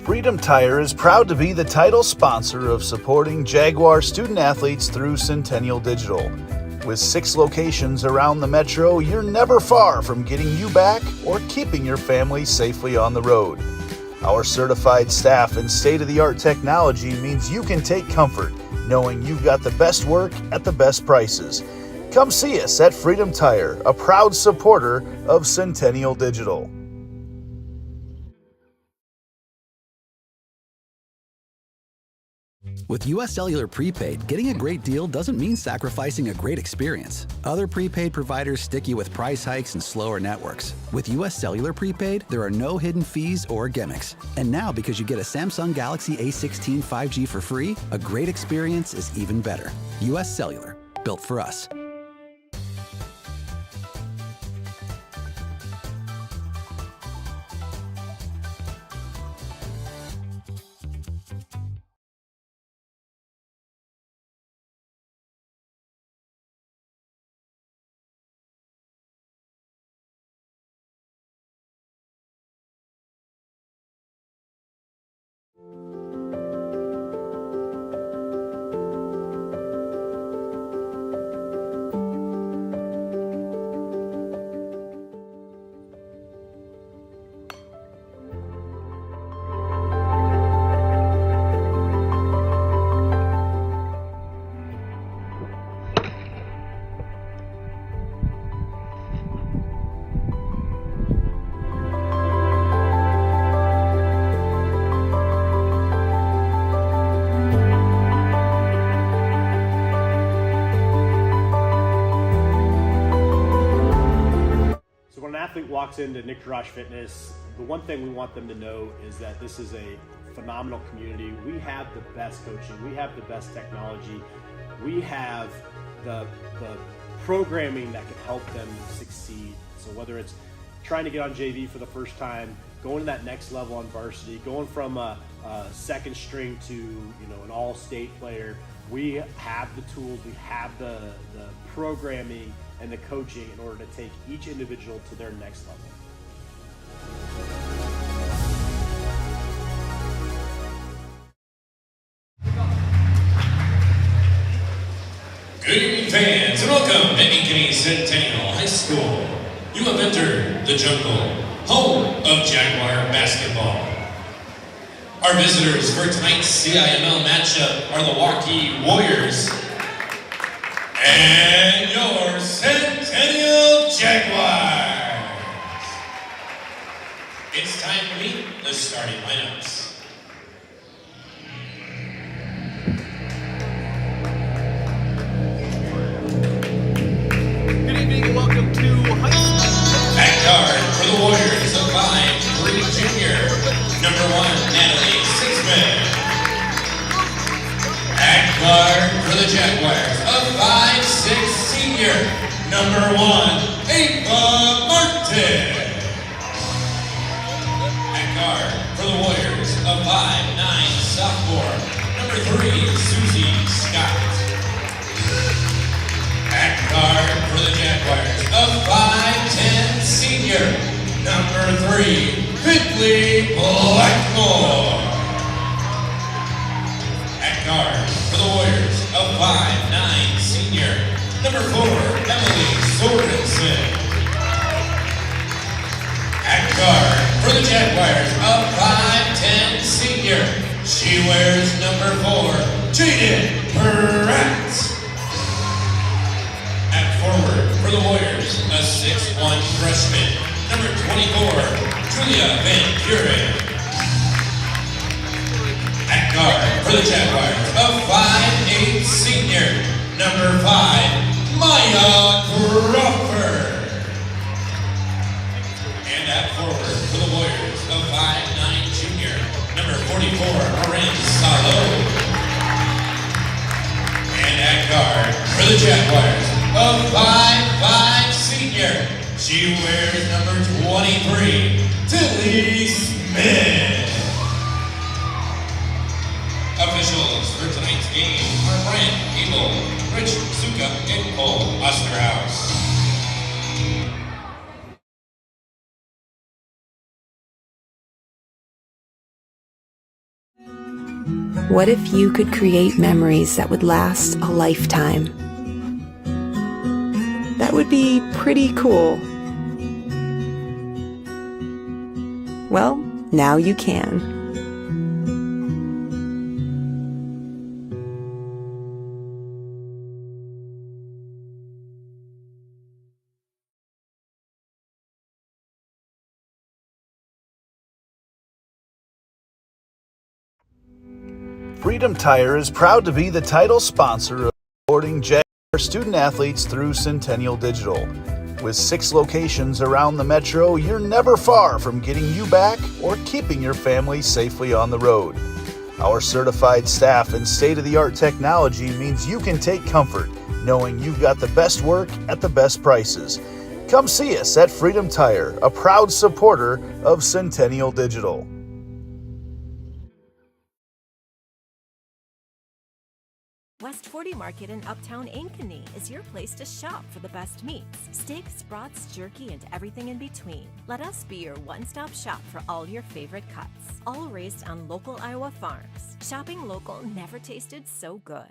Freedom Tire is proud to be the title sponsor of supporting Jaguar student athletes through Centennial Digital. With 6 locations around the metro, you're never far from getting you back or keeping your family safely on the road. Our certified staff and state-of-the-art technology means you can take comfort knowing you've got the best work at the best prices. Come see us at Freedom Tire, a proud supporter of Centennial Digital. With US Cellular Prepaid, getting a great deal doesn't mean sacrificing a great experience. Other prepaid providers stick you with price hikes and slower networks. With US Cellular Prepaid, there are no hidden fees or gimmicks. And now, because you get a Samsung Galaxy A16 5G for free, a great experience is even better. US Cellular, built for us. Walks into Nick Garage Fitness, the one thing we want them to know is that this is a phenomenal community. We have the best coaching, we have the best technology, we have the programming that can help them succeed. So whether it's trying to get on JV for the first time, going to that next level on varsity, going from a second string to an all-state player, we have the tools, we have the programming and the coaching in order to take each individual to their next level. Good evening, fans, and welcome to Ankeny Centennial High School. You have entered the jungle, home of Jaguar basketball. Our visitors for tonight's CIML matchup are the Waukee Warriors and your Centennial Jaguars. It's time to meet the starting lineups. Good evening and welcome to high school. At guard for the Warriors, a 5'3" junior, number 1, Natalie Sixman. At guard for the Jaguars, a 5'6" senior, number 1, Ava Martin. At guard for the Warriors, a 5'9" sophomore, number 3, Susie Scott. At guard for the Jaguars, a 5'10" senior, number 3, Ridley Blackmore. At guard for the Warriors, a 5'9" senior, number 4, Emily Sorensen. At guard for the Jaguars, a 5'10" senior, she wears number 4, Jaden Pratt. At forward for the Warriors, a 6'1" freshman, number 24, Julia Van Buren. At guard for the Jaguars, a 5'8" senior, number 5, Maya Crawford. And at forward for the Warriors, a 5'9" junior, number 44, Marin Salo. And at guard for the Jaguars, a 5'5" senior, she wears number 23, Tilly Smith. Officials for tonight's game are Brent Abel, Rich Suka, and Cole Osterhaus. What if you could create memories that would last a lifetime? That would be pretty cool. Well, now you can. Freedom Tire is proud to be the title sponsor of supporting Jaguar student athletes through Centennial Digital. With 6 locations around the metro, you're never far from getting you back or keeping your family safely on the road. Our certified staff and state-of-the-art technology means you can take comfort knowing you've got the best work at the best prices. Come see us at Freedom Tire, a proud supporter of Centennial Digital. West 40 Market in Uptown Ankeny is your place to shop for the best meats, steaks, brats, jerky, and everything in between. Let us be your one-stop shop for all your favorite cuts, all raised on local Iowa farms. Shopping local never tasted so good.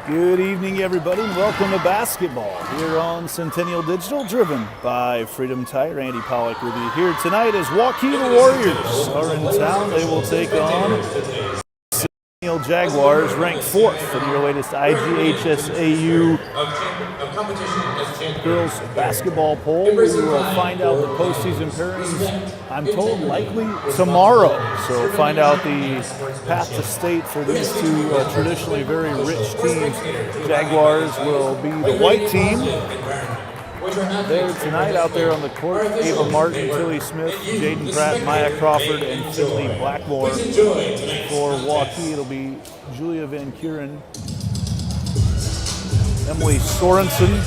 Good evening, everybody, and welcome to basketball here on Centennial Digital, driven by Freedom Tire. Andy Pollock with you here tonight as Waukee the Warriors are in town. They will take on Centennial Jaguars, ranked 4th in your latest IGHSAU girls basketball poll. We will find out the postseason pairings, I'm told, likely tomorrow. So find out the path to state for these two traditionally very rich teams. Jaguars will be the white team. There tonight out there on the court, Ava Martin, Tilly Smith, Jaden Pratt, Maya Crawford, and Finley Blackmore. For Waukee, it'll be Julia Van Kuren, Emily Sorensen,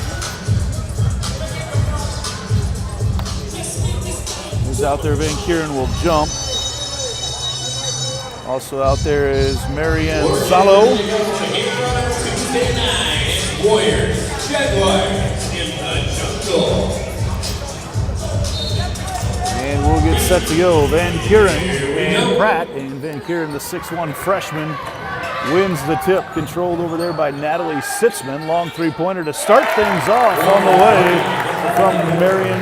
who's out there. Van Kuren will jump. Also out there is Marianne Zalo. Warriors, Jaguars in the jungle. And we'll get set to go. Van Kuren and Pratt. And Van Kuren, the 6'1 freshman, wins the tip, controlled over there by Natalie Sitzman. Long three-pointer to start things off on the way from Marin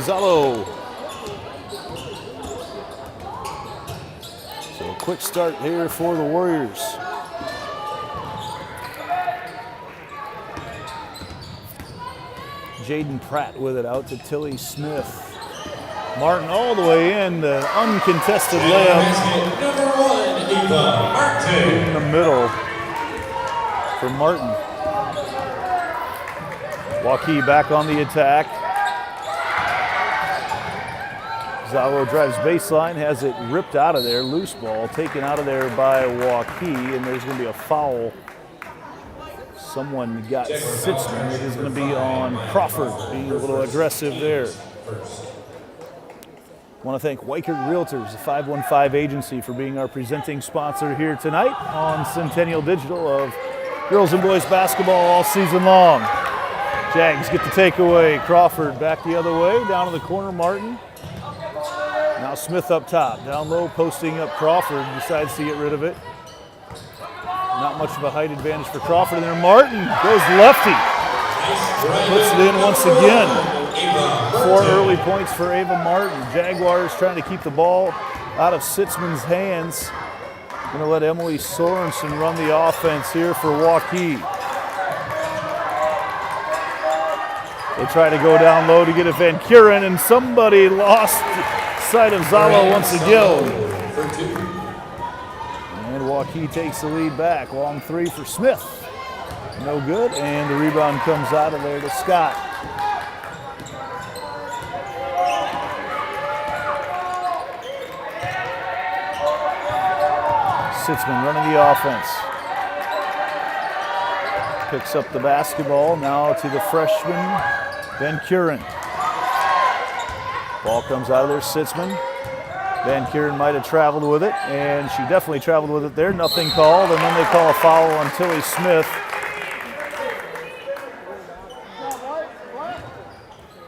Zalo. So a quick start here for the Warriors. Jaden Pratt with it out to Tilly Smith. Martin all the way in, the uncontested layup. Number 1, Eva Martin. In the middle for Martin. Waukee back on the attack. Zalo drives baseline, has it ripped out of there. Loose ball taken out of there by Waukee, and there's going to be a foul. Someone got Sitzman. It is going to be on Crawford, being a little aggressive there. I want to thank Waukee Realtors, the 515 agency, for being our presenting sponsor here tonight on Centennial Digital of girls and boys basketball all season long. Jags get the takeaway. Crawford back the other way, down in the corner, Martin. Now Smith up top, down low, posting up Crawford, decides to get rid of it. Not much of a height advantage for Crawford, and there Martin goes lefty. Puts it in once again. 4 early points for Ava Martin. Jaguars trying to keep the ball out of Sitzman's hands. Going to let Emily Sorensen run the offense here for Waukee. They try to go down low to get it Van Kuren, and somebody lost sight of Zalo once again. And Waukee takes the lead back. Long three for Smith. No good, and the rebound comes out of there to Scott. Sitzman running the offense. Picks up the basketball now to the freshman, Van Kuren. Ball comes out of there, Sitzman. Van Kuren might have traveled with it, and she definitely traveled with it there. Nothing called, and then they call a foul on Tilly Smith.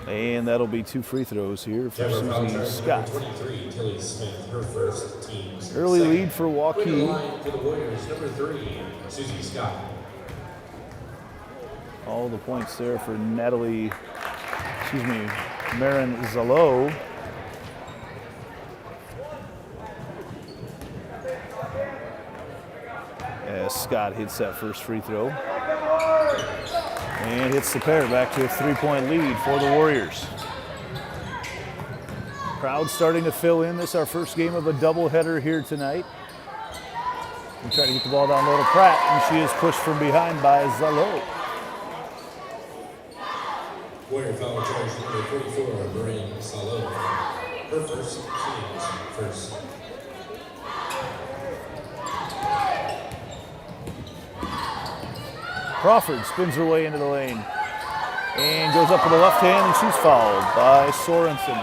And that'll be 2 free throws here for Susie Scott. 23, Tilly Smith, her first team's Early lead for Waukee. For the Warriors, number 3, Susie Scott. All the points there for Marin Zalo. As Scott hits that first free throw. And hits the pair, back to a 3-point lead for the Warriors. Crowd starting to fill in. This is our first game of a doubleheader here tonight. We try to get the ball down low to Pratt, and she is pushed from behind by Zalo. Warrior foul charge number 44, Marin Zalo. Her first, team's first. Crawford spins her way into the lane and goes up with the left hand, and she's fouled by Sorensen.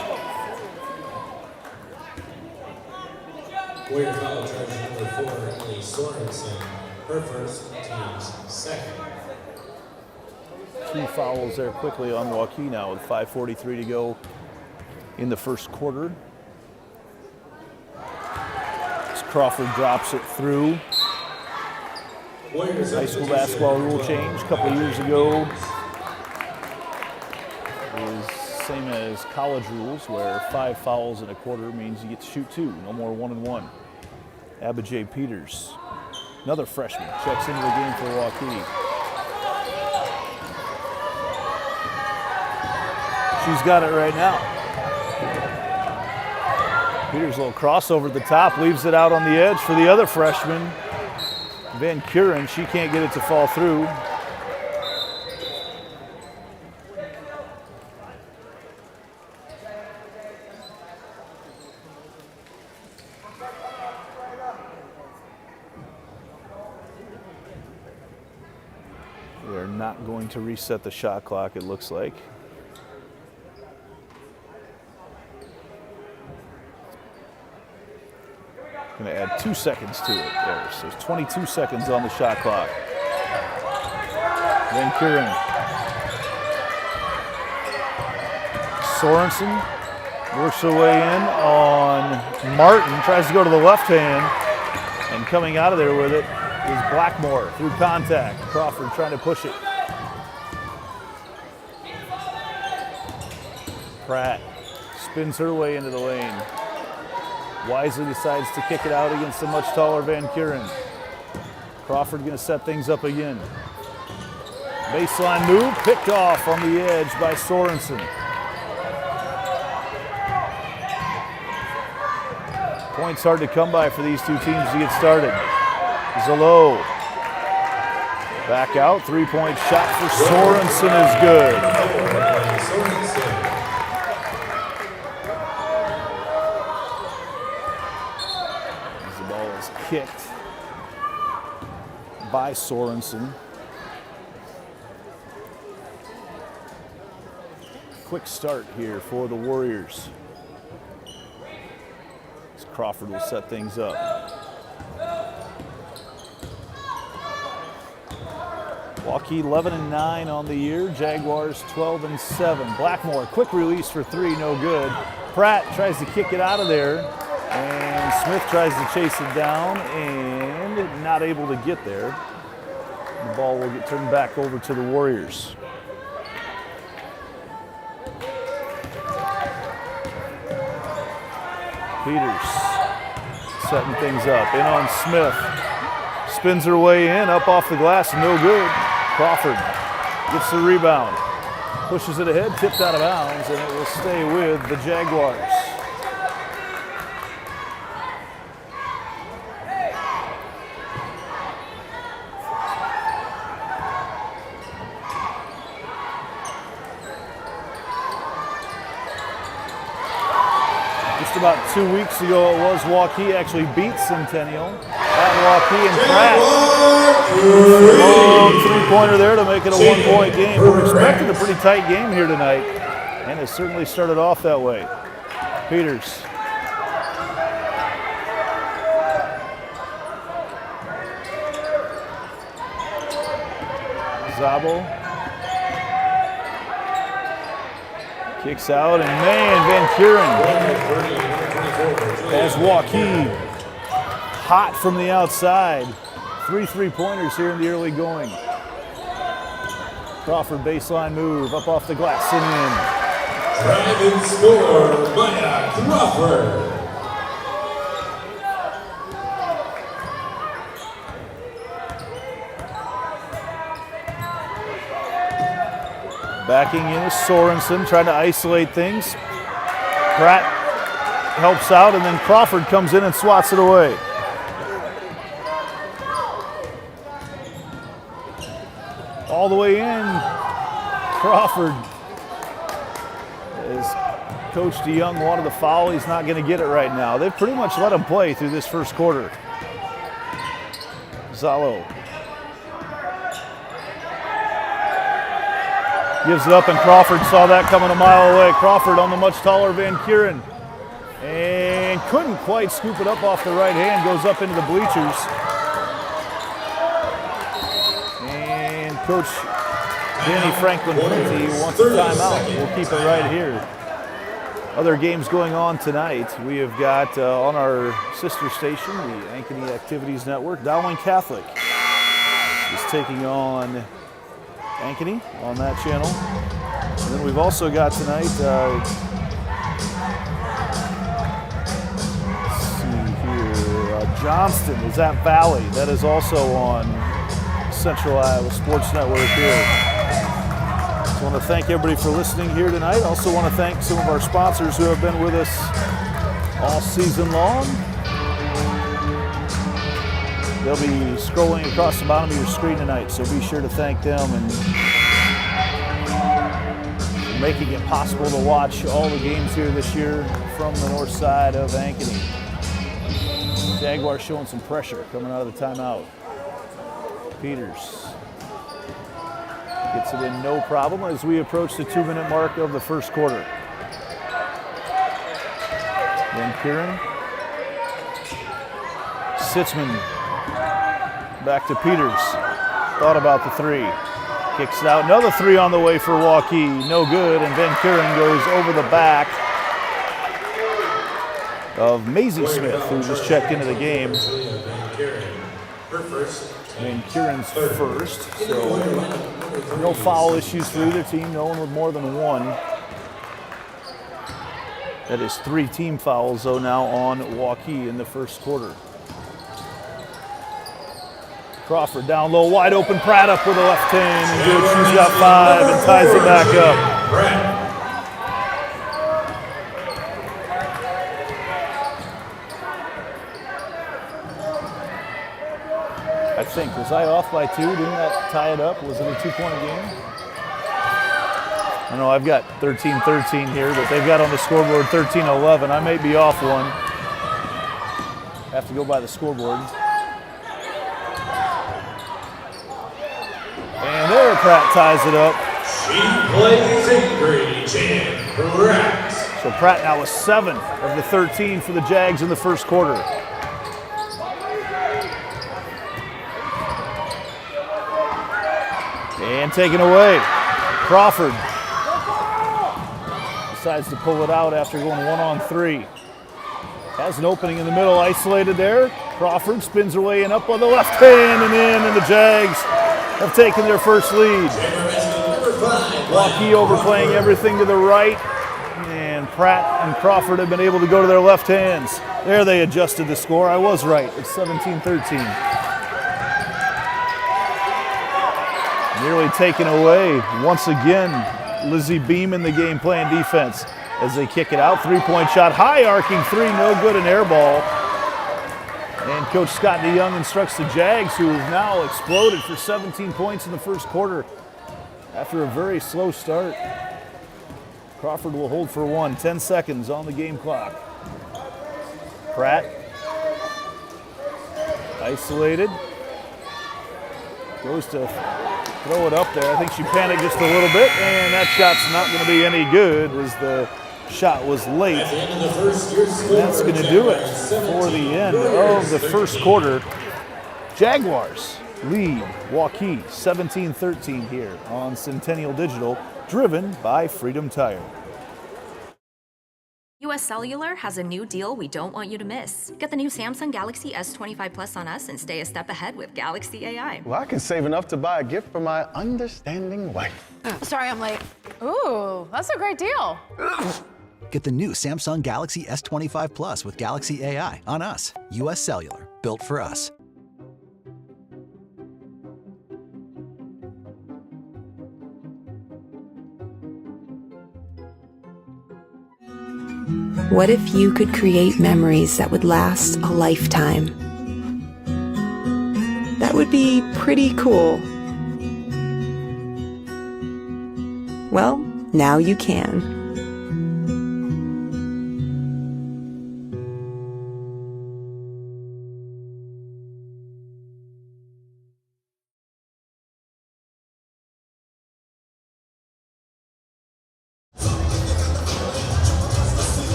Warrior foul charge number 4, Emily Sorensen. Her first, team's second. 2 fouls there quickly on Waukee now with 5:43 to go in the first quarter. As Crawford drops it through. High school basketball rule change a couple of years ago. It was same as college rules where 5 fouls in a quarter means you get to shoot 2, no more 1-and-1. Abijay Peters, another freshman, checks into the game for Waukee. She's got it right now. Peters' little crossover at the top, leaves it out on the edge for the other freshman, Van Kuren. She can't get it to fall through. They're not going to reset the shot clock, it looks like. Going to add 2 seconds to it there. So there's 22 seconds on the shot clock. Van Kuren. Sorensen works her way in on Martin. Tries to go to the left hand. And coming out of there with it is Blackmore through contact. Crawford trying to push it. Pratt spins her way into the lane. Wisely decides to kick it out against the much taller Van Kuren. Crawford going to set things up again. Baseline move, picked off on the edge by Sorensen. Points hard to come by for these two teams to get started. Zalo. Back out, 3-point shot for Sorensen is good. Kicked by Sorensen. Quick start here for the Warriors. As Crawford will set things up. Waukee 11-9 on the year. Jaguars 12-7. Blackmore, quick release for 3, no good. Pratt tries to kick it out of there. And Smith tries to chase it down and not able to get there. The ball will get turned back over to the Warriors. Peters setting things up. In on Smith. Spins her way in, up off the glass, no good. Crawford gets the rebound. Pushes it ahead, tipped out of bounds, and it will stay with the Jaguars. About 2 weeks ago it was Waukee actually beat Centennial at Waukee, and Pratt long 3-pointer there to make it a 1-point game. We're expecting a pretty tight game here tonight, and it certainly started off that way. Peters Zabo. Kicks out, and man, Van Kuren has Waukee hot from the outside. 3 3-pointers here in the early going. Crawford baseline move, up off the glass and in. Drive and score by Crawford. Backing in is Sorensen, trying to isolate things. Pratt helps out, and then Crawford comes in and swats it away. All the way in, Crawford. As Coach DeYoung wanted the foul, he's not going to get it right now. They've pretty much let him play through this first quarter. Zalo gives it up, and Crawford saw that coming a mile away. Crawford on the much taller Van Kuren, and couldn't quite scoop it up off the right hand. Goes up into the bleachers. And Coach Danny Franklin wants a timeout. We'll keep it right here. Other games going on tonight. We have got on our sister station, the Ankeny Activities Network, Dowling Catholic is taking on Ankeny on that channel. And then we've also got tonight, let's see here, Johnston is at Valley. That is also on Central Iowa Sports Network here. I want to thank everybody for listening here tonight. Also want to thank some of our sponsors who have been with us all season long. They'll be scrolling across the bottom of your screen tonight, so be sure to thank them and making it possible to watch all the games here this year from the north side of Ankeny. Jaguars showing some pressure coming out of the timeout. Peters gets it in no problem as we approach the 2-minute mark of the first quarter. Van Kuren. Sitzman back to Peters. Thought about the three. Kicks it out. Another three on the way for Waukee. No good. And Van Kuren goes over the back of Maisie Smith, who just checked into the game. Van Kuren's first. So no foul issues for either team. No one with more than one. That is 3 team fouls, though, now on Waukee in the first quarter. Crawford down low, wide open. Pratt up with a left hand. And good. She's got 5 and ties it back up. I think, was I off by 2? Didn't that tie it up? Was it a 2-point game? I know I've got 13-13 here, but they've got on the scoreboard 13-11. I may be off one. Have to go by the scoreboard. And there, Pratt ties it up. She plays Anchorage and Pratt. So Pratt now with 7 of the 13 for the Jags in the first quarter. And taken away. Crawford decides to pull it out after going 1-on-3. Has an opening in the middle, isolated there. Crawford spins her way in up on the left hand and in, and the Jags have taken their first lead. Waukee overplaying everything to the right, and Pratt and Crawford have been able to go to their left hands. There they adjusted the score. I was right. It's 17-13. Nearly taken away once again. Lizzie Beam in the game playing defense as they kick it out. 3-point shot, high arcing 3, no good, an air ball. And Coach Scott DeYoung instructs the Jags, who have now exploded for 17 points in the first quarter after a very slow start. Crawford will hold for 1, 10 seconds on the game clock. Pratt, isolated, goes to throw it up there. I think she panicked just a little bit, and that shot's not going to be any good as the shot was late. And that's going to do it for the end of the first quarter. Jaguars lead Waukee 17-13 here on Centennial Digital, driven by Freedom Tire. US Cellular has a new deal we don't want you to miss. Get the new Samsung Galaxy S25 Plus on us and stay a step ahead with Galaxy AI. Well, I can save enough to buy a gift for my understanding wife. Sorry, I'm late. Ooh, that's a great deal. Get the new Samsung Galaxy S25 Plus with Galaxy AI on us. US Cellular, built for us. What if you could create memories that would last a lifetime? That would be pretty cool. Well, now you can.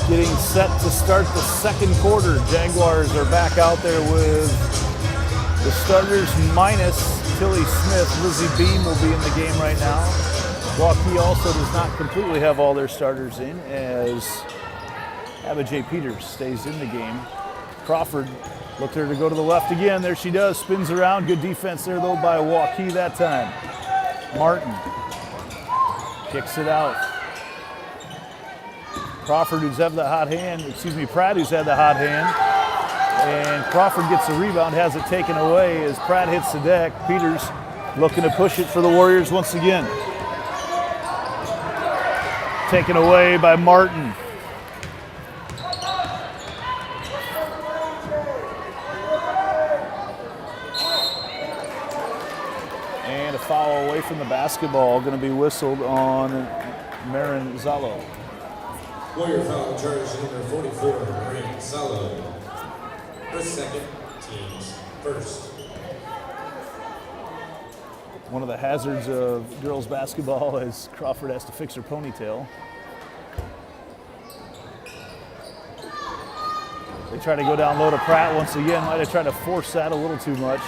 Getting set to start the second quarter. Jaguars are back out there with the starters minus Tilly Smith. Lizzie Beam will be in the game right now. Waukee also does not completely have all their starters in, as Abijay Peters stays in the game. Crawford looked her to go to the left again. There she does, spins around. Good defense there though by Waukee that time. Martin kicks it out. Crawford, who's had the hot hand, Pratt, who's had the hot hand. And Crawford gets the rebound, has it taken away as Pratt hits the deck. Peters looking to push it for the Warriors once again. Taken away by Martin. And a foul away from the basketball, going to be whistled on Marin Zalo. Warrior foul charge number 44, Marin Salo. First, second, teams first. One of the hazards of girls basketball is Crawford has to fix her ponytail. They try to go down low to Pratt once again. Might have tried to force that a little too much.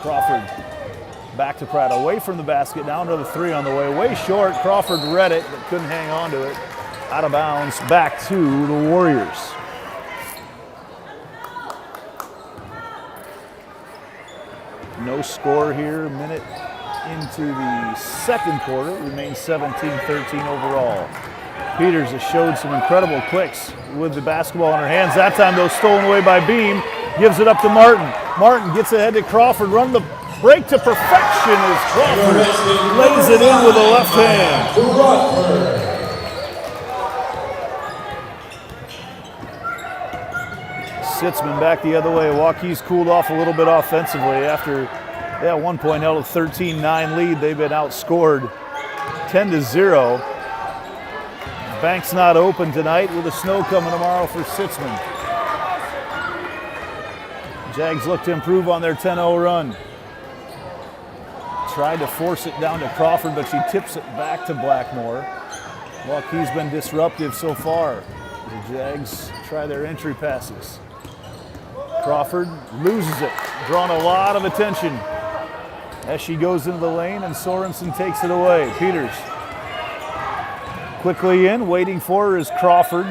Crawford back to Pratt, away from the basket, down to the three on the way. Way short, Crawford read it, but couldn't hang on to it. Out of bounds, back to the Warriors. No score here, minute into the second quarter. It remains 17-13 overall. Peters has showed some incredible clicks with the basketball in her hands. That time, though, stolen away by Beam. Gives it up to Martin. Martin gets ahead to Crawford. Run the break to perfection as Crawford lays it in with the left hand. Sitzman back the other way. Waukee's cooled off a little bit offensively after they at one point held a 13-9 lead. They've been outscored 10-0. Bank's not open tonight with the snow coming tomorrow for Sitzman. Jags look to improve on their 10-0 run. Tried to force it down to Crawford, but she tips it back to Blackmore. Waukee's been disruptive so far. The Jags try their entry passes. Crawford loses it, drawing a lot of attention as she goes into the lane, and Sorensen takes it away. Peters quickly in, waiting for her is Crawford.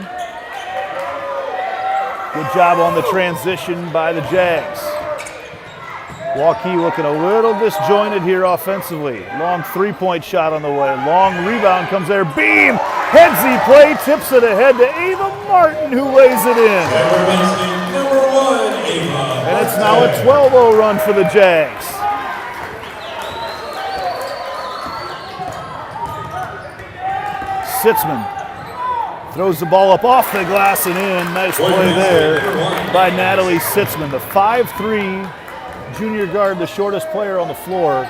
Good job on the transition by the Jags. Waukee looking a little disjointed here offensively. Long three-point shot on the way. Long rebound comes there. Beam! Headsy play, tips it ahead to Ava Martin, who lays it in. And it's now a 12-0 run for the Jags. Sitzman throws the ball up off the glass and in. Nice play there by Natalie Sitzman. The 5'3" junior guard, the shortest player on the floor,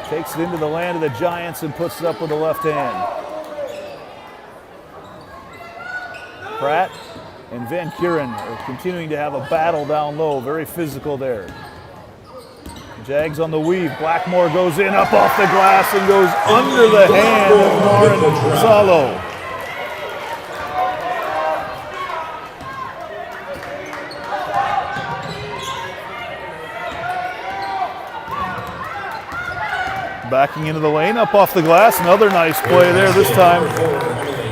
takes it into the land of the Giants and puts it up with the left hand. Pratt and Van Kuren are continuing to have a battle down low, very physical there. Jags on the weave. Blackmore goes in, up off the glass, and goes under the hand of Marin Zalo. backing into the lane, up off the glass. Another nice play there, this time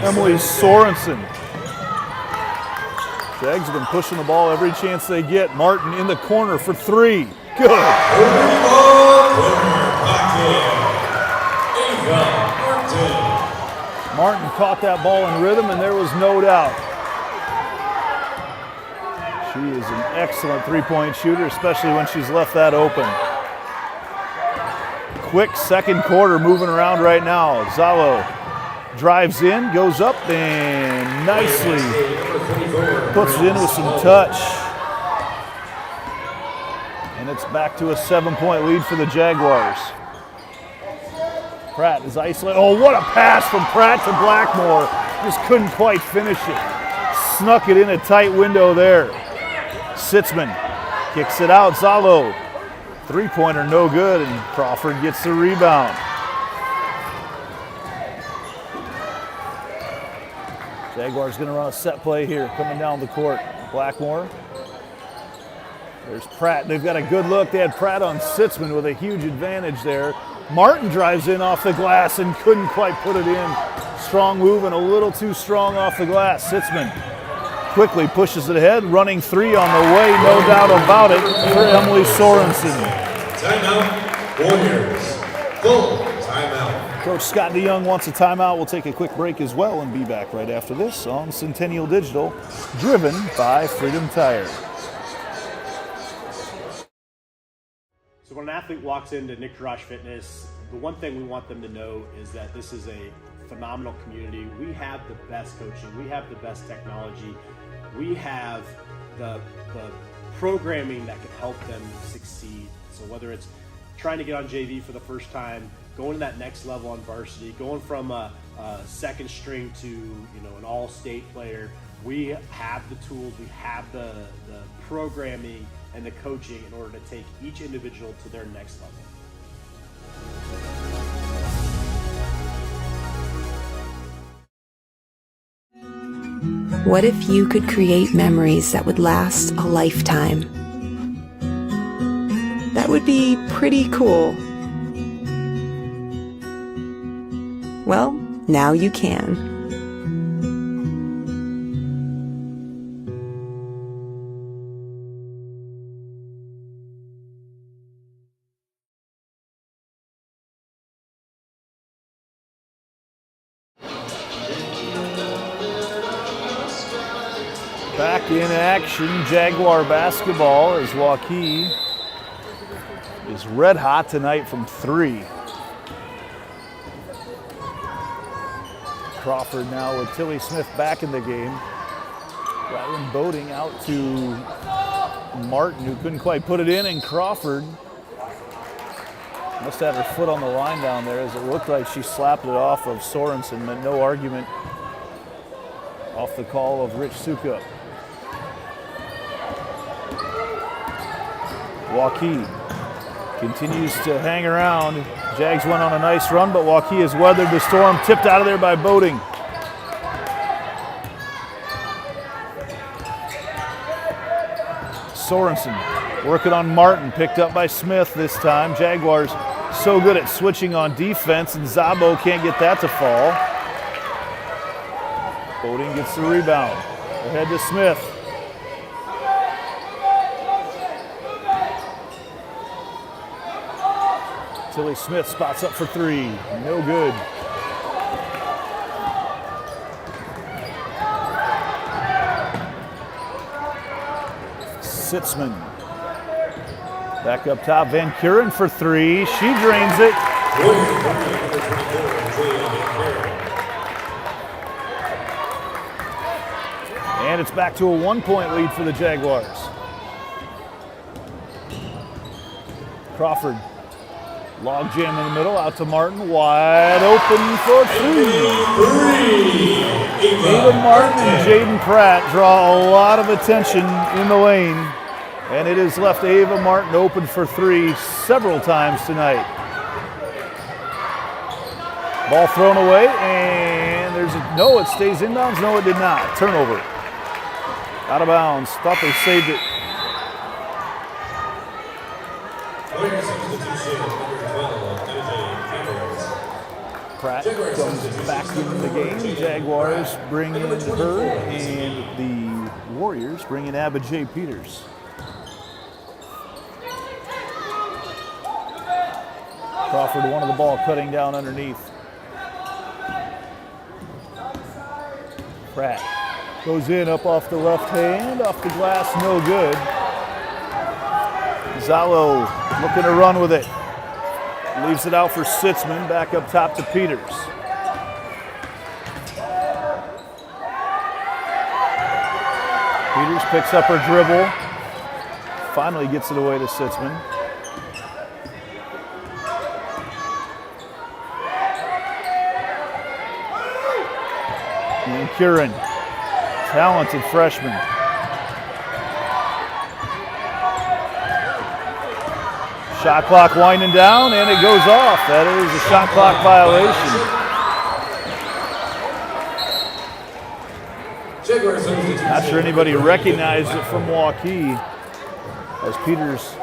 Emily Sorensen. Jags have been pushing the ball every chance they get. Martin in the corner for three. Good. Martin caught that ball in rhythm, and there was no doubt. She is an excellent three-point shooter, especially when she's left that open. Quick second quarter moving around right now. Zalo drives in, goes up, and nicely puts it in with some touch. And it's back to a 7-point lead for the Jaguars. Pratt is isolated. Oh, what a pass from Pratt to Blackmore. Just couldn't quite finish it. Snuck it in a tight window there. Sitzman kicks it out. Zalo, three-pointer no good, and Crawford gets the rebound. Jaguars going to run a set play here, coming down the court. Blackmore. There's Pratt. They've got a good look. They had Pratt on Sitzman with a huge advantage there. Martin drives in off the glass and couldn't quite put it in. Strong move and a little too strong off the glass. Sitzman quickly pushes it ahead, running three on the way, no doubt about it, for Emily Sorensen. Timeout, Warriors. Full timeout. Coach Scott DeYoung wants a timeout. We'll take a quick break as well and be back right after this on Centennial Digital, driven by Freedom Tire. So when an athlete walks into Nick Garage Fitness, the one thing we want them to know is that this is a phenomenal community. We have the best coaching. We have the best technology. We have the programming that can help them succeed. So whether it's trying to get on JV for the first time, going to that next level on varsity, going from a second string to an all-state player, we have the tools, we have the programming and the coaching in order to take each individual to their next level. What if you could create memories that would last a lifetime? That would be pretty cool. Well, now you can. Back in action, Jaguar basketball, as Waukee is red hot tonight from three. Crawford now with Tilly Smith back in the game. Rylan Boating out to Martin, who couldn't quite put it in, and Crawford must have her foot on the line down there, as it looked like she slapped it off of Sorensen, but no argument off the call of Rich Sukup. Waukee continues to hang around. Jags went on a nice run, but Waukee has weathered the storm. Tipped out of there by Boating. Sorensen working on Martin, picked up by Smith this time. Jaguars so good at switching on defense, and Zabo can't get that to fall. Boating gets the rebound. Ahead to Smith. Tilly Smith spots up for three. No good. Sitzman. Back up top. Van Kuren for three. She drains it. And it's back to a 1-point lead for the Jaguars. Crawford. Log jam in the middle, out to Martin, wide open for three. Ava Martin and Jaden Pratt draw a lot of attention in the lane, and it has left Ava Martin open for three several times tonight. Ball thrown away, and there's no, it stays inbounds. No, it did not. Turnover. Out of bounds. Thought they saved it. Pratt comes back in the game. Jaguars bring in her, and the Warriors bring in Abijay Peters. Crawford wanted the ball cutting down underneath. Pratt goes in up off the left hand, off the glass, no good. Zalo looking to run with it. Leaves it out for Sitzman, back up top to Peters. Peters picks up her dribble. Finally gets it away to Sitzman. And Curran, talented freshman. Shot clock winding down, and it goes off. That is a shot clock violation. Not sure anybody recognized it from Waukee, as Peters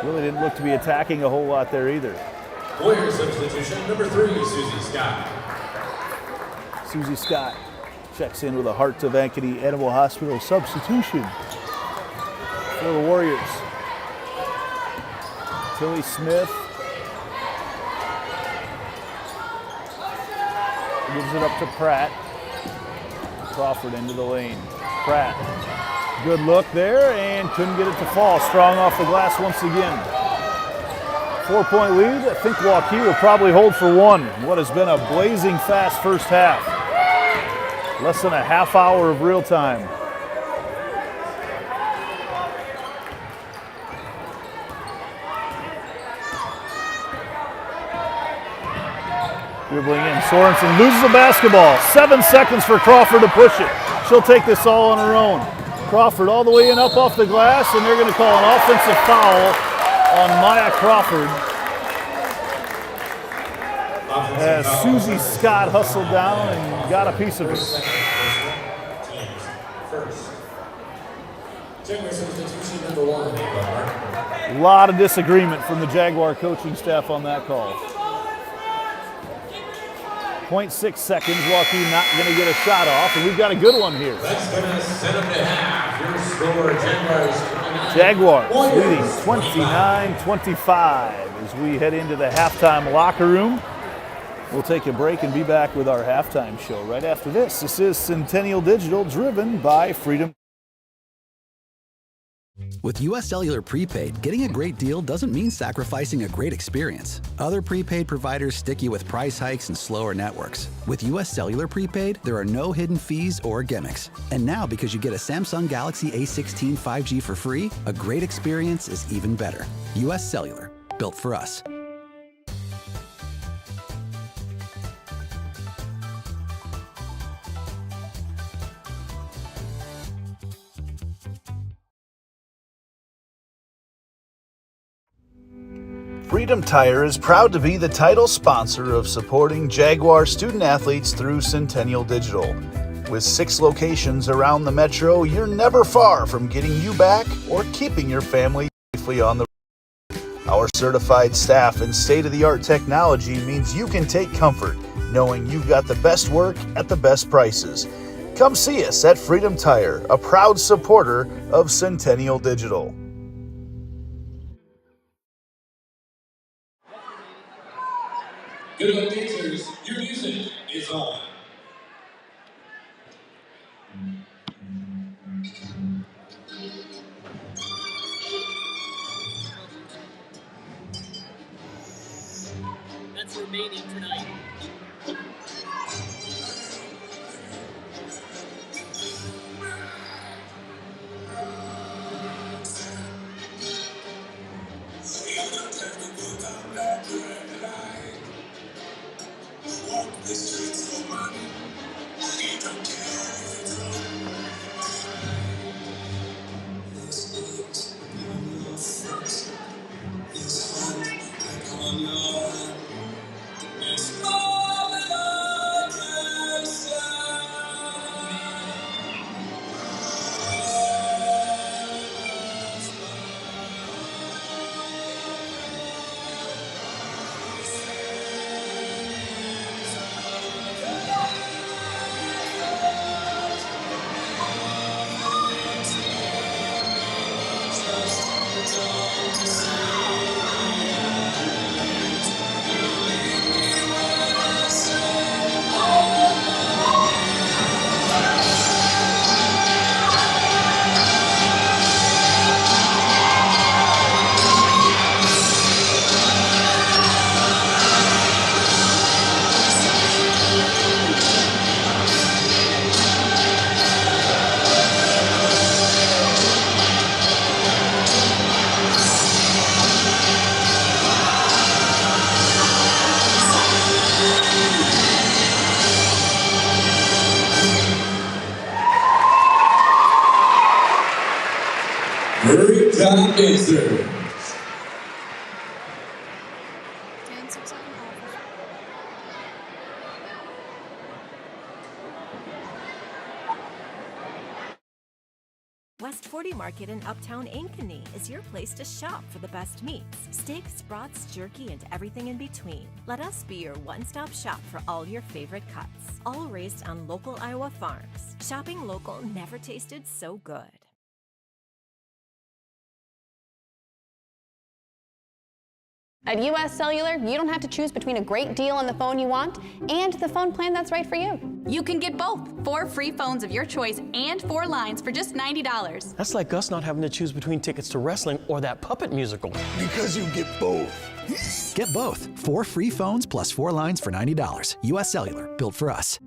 really didn't look to be attacking a whole lot there either. Warrior substitution, number 3, Susie Scott. Susie Scott checks in with a Heart of Ankeny Animal Hospital substitution for the Warriors. Tilly Smith gives it up to Pratt. Crawford into the lane. Pratt, good look there, and couldn't get it to fall. Strong off the glass once again. 4-point lead. I think Waukee will probably hold for one. What has been a blazing fast first half. Less than a half hour of real time. Dribbling in, Sorensen loses the basketball. 7 seconds for Crawford to push it. She'll take this all on her own. Crawford all the way in up off the glass, and they're going to call an offensive foul on Maya Crawford. As Susie Scott hustled down and got a piece of it. A lot of disagreement from the Jaguar coaching staff on that call. 0.6 seconds, Waukee not going to get a shot off, and we've got a good one here. That's going to set up to half. Your score, Jaguars leading 29-25 as we head into the halftime locker room. We'll take a break and be back with our halftime show right after this. This is Centennial Digital, driven by Freedom. With US Cellular Prepaid, getting a great deal doesn't mean sacrificing a great experience. Other prepaid providers stick you with price hikes and slower networks. With US Cellular Prepaid, there are no hidden fees or gimmicks. And now, because you get a Samsung Galaxy A16 5G for free, a great experience is even better. US Cellular, built for us. Freedom Tire is proud to be the title sponsor of supporting Jaguar student athletes through Centennial Digital. With 6 locations around the metro, you're never far from getting you back or keeping your family safely on the road. Our certified staff and state-of-the-art technology means you can take comfort knowing you've got the best work at the best prices. Come see us at Freedom Tire, a proud supporter of Centennial Digital. Good luck, dancers. Your music is on. That's remaining tonight. Walk the streets of my top answer. West 40 Market in Uptown Ankeny is your place to shop for the best meats, steaks, brats, jerky, and everything in between. Let us be your one-stop shop for all your favorite cuts, all raised on local Iowa farms. Shopping local never tasted so good. At US Cellular, you don't have to choose between a great deal on the phone you want and the phone plan that's right for you. You can get both. 4 free phones of your choice and 4 lines for just $90. That's like us not having to choose between tickets to wrestling or that puppet musical. Because you get both. Get both. 4 free phones plus 4 lines for $90. US Cellular, built for us.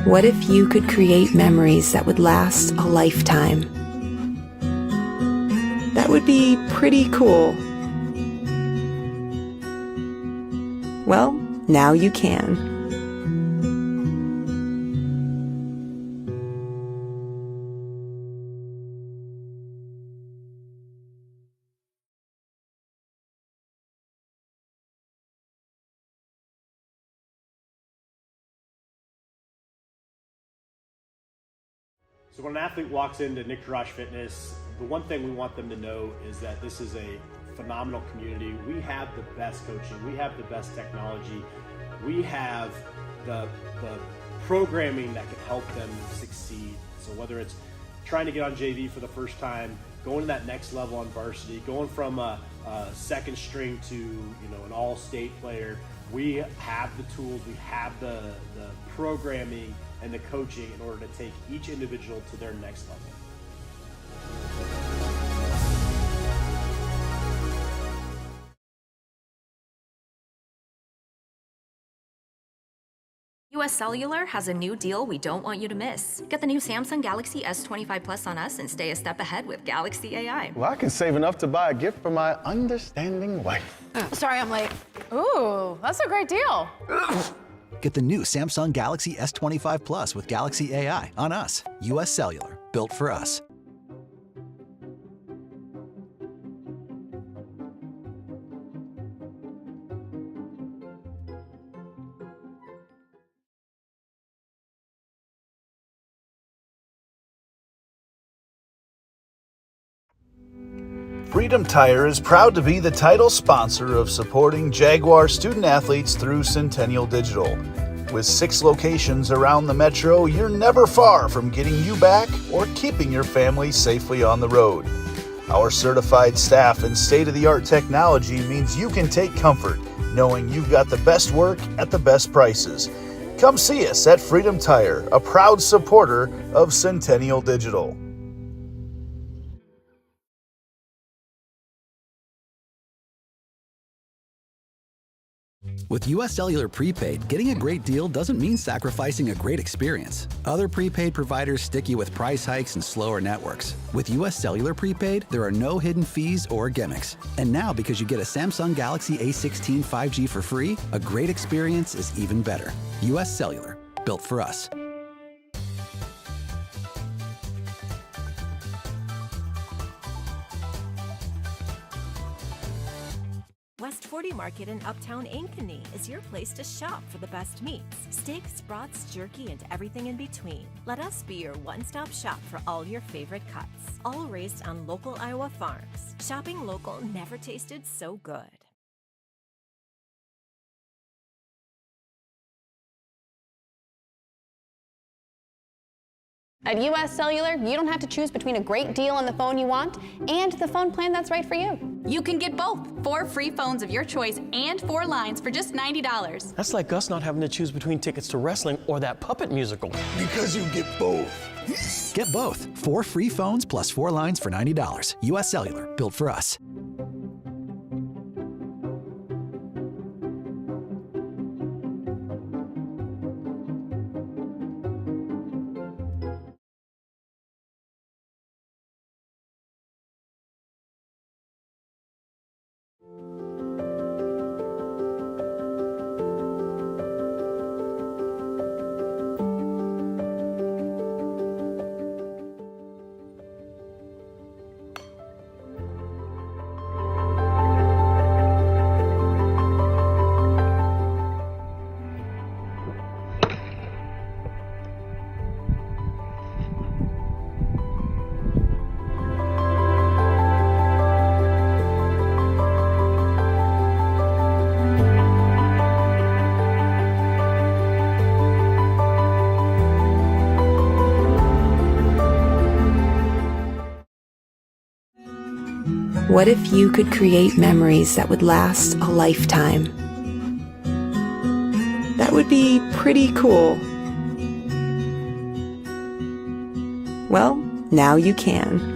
What if you could create memories that would last a lifetime? That would be pretty cool. Well, now you can. So when an athlete walks into Nick Garage Fitness, the one thing we want them to know is that this is a phenomenal community. We have the best coaching, we have the best technology, we have the programming that can help them succeed. So whether it's trying to get on JV for the first time, going to that next level on varsity, going from a second string to an all-state player, we have the tools, we have the programming and the coaching in order to take each individual to their next level. US Cellular has a new deal we don't want you to miss. Get the new Samsung Galaxy S25 Plus on us and stay a step ahead with Galaxy AI. Well, I can save enough to buy a gift for my understanding wife. Sorry, I'm late. Ooh, that's a great deal. Get the new Samsung Galaxy S25 Plus with Galaxy AI on us. US Cellular, built for us. Freedom Tire is proud to be the title sponsor of supporting Jaguar student athletes through Centennial Digital. With 6 locations around the metro, you're never far from getting you back or keeping your family safely on the road. Our certified staff and state-of-the-art technology means you can take comfort knowing you've got the best work at the best prices. Come see us at Freedom Tire, a proud supporter of Centennial Digital. With US Cellular Prepaid, getting a great deal doesn't mean sacrificing a great experience. Other prepaid providers stick you with price hikes and slower networks. With US Cellular Prepaid, there are no hidden fees or gimmicks. And now, because you get a Samsung Galaxy A16 5G for free, a great experience is even better. US Cellular, built for us. West 40 Market in Uptown Ankeny is your place to shop for the best meats, steaks, brats, jerky, and everything in between. Let us be your one-stop shop for all your favorite cuts, all raised on local Iowa farms. Shopping local never tasted so good. At US Cellular, you don't have to choose between a great deal on the phone you want and the phone plan that's right for you. You can get both. 4 free phones of your choice and 4 lines for just $90. That's like us not having to choose between tickets to wrestling or that puppet musical. Because you get both. Get both. 4 free phones plus 4 lines for $90. US Cellular, built for us. What if you could create memories that would last a lifetime? That would be pretty cool. Well, now you can.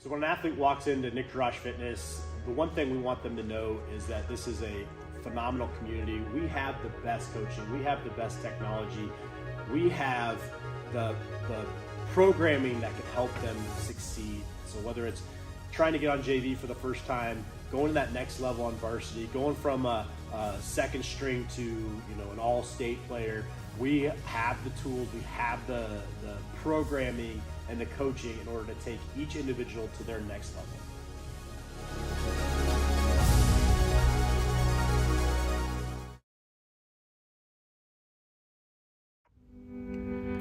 So when an athlete walks into Nick Drosh Fitness, the one thing we want them to know is that this is a phenomenal community. We have the best coaching. We have the best technology. We have the programming that can help them succeed. So whether it's trying to get on JV for the first time, going to that next level on varsity, going from a second string to an all-state player, we have the tools, we have the programming and the coaching in order to take each individual to their next level.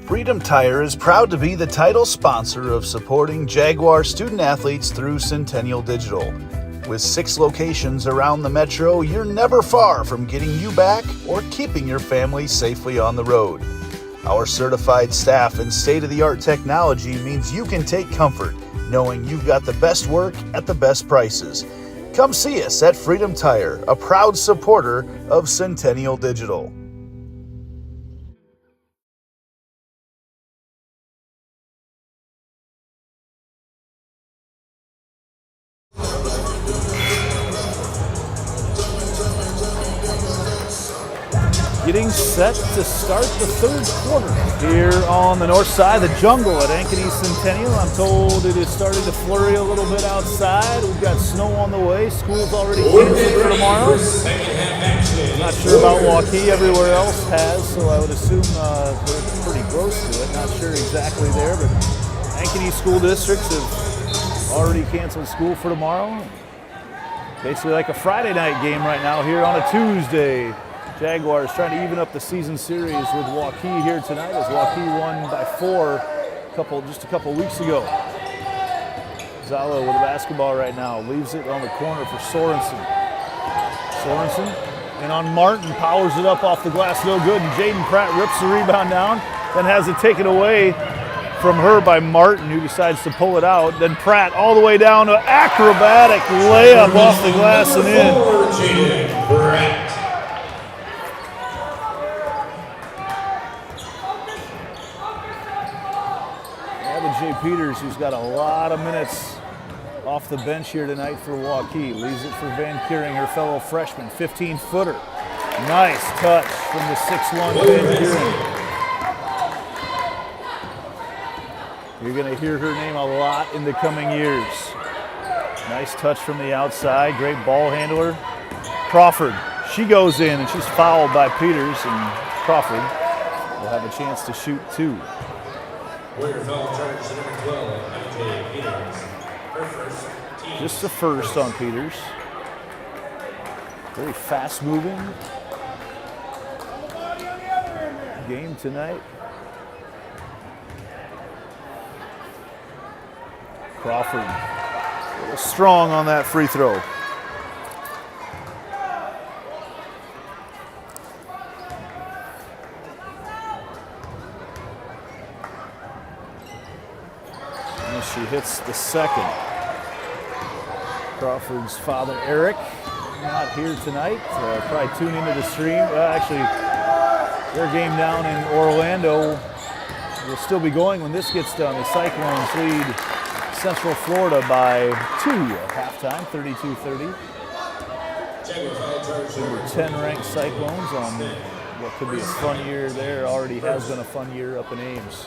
Freedom Tire is proud to be the title sponsor of supporting Jaguar student athletes through Centennial Digital. With 6 locations around the metro, you're never far from getting you back or keeping your family safely on the road. Our certified staff and state-of-the-art technology means you can take comfort knowing you've got the best work at the best prices. Come see us at Freedom Tire, a proud supporter of Centennial Digital. Getting set to start the third quarter here on the north side of the jungle at Ankeny Centennial. I'm told it is starting to flurry a little bit outside. We've got snow on the way. School's already canceled for tomorrow. I'm not sure about Waukee. Everywhere else has, so I would assume they're pretty close to it. Not sure exactly there, but Ankeny school districts have already canceled school for tomorrow. Basically like a Friday night game right now here on a Tuesday. Jaguars trying to even up the season series with Waukee here tonight as Waukee won by 4 just a couple weeks ago. Zalo with the basketball right now, leaves it on the corner for Sorensen. Sorensen and on Martin, powers it up off the glass, no good, and Jaden Pratt rips the rebound down, then has it taken away from her by Martin, who decides to pull it out. Then Pratt all the way down to acrobatic layup off the glass and in. Jaden Pratt. Jay Peters, who's got a lot of minutes off the bench here tonight for Waukee, leaves it for Van Kuring, her fellow freshman, 15-footer. Nice touch from the 6'1" Van Kuring. You're going to hear her name a lot in the coming years. Nice touch from the outside. Great ball handler. Crawford. She goes in, and she's fouled by Peters, and Crawford will have a chance to shoot 2. Warrior foul charge to number 12, MJ Peters. Her first team. Just the first on Peters. Very fast moving game tonight. Crawford a little strong on that free throw. And she hits the second. Crawford's father, Eric, not here tonight. Probably tune into the stream. Actually, their game down in Orlando will still be going when this gets done. The Cyclones lead Central Florida by 2 at halftime, 32-30. Number 10 ranked Cyclones on what could be a fun year there. Already has been a fun year up in Ames.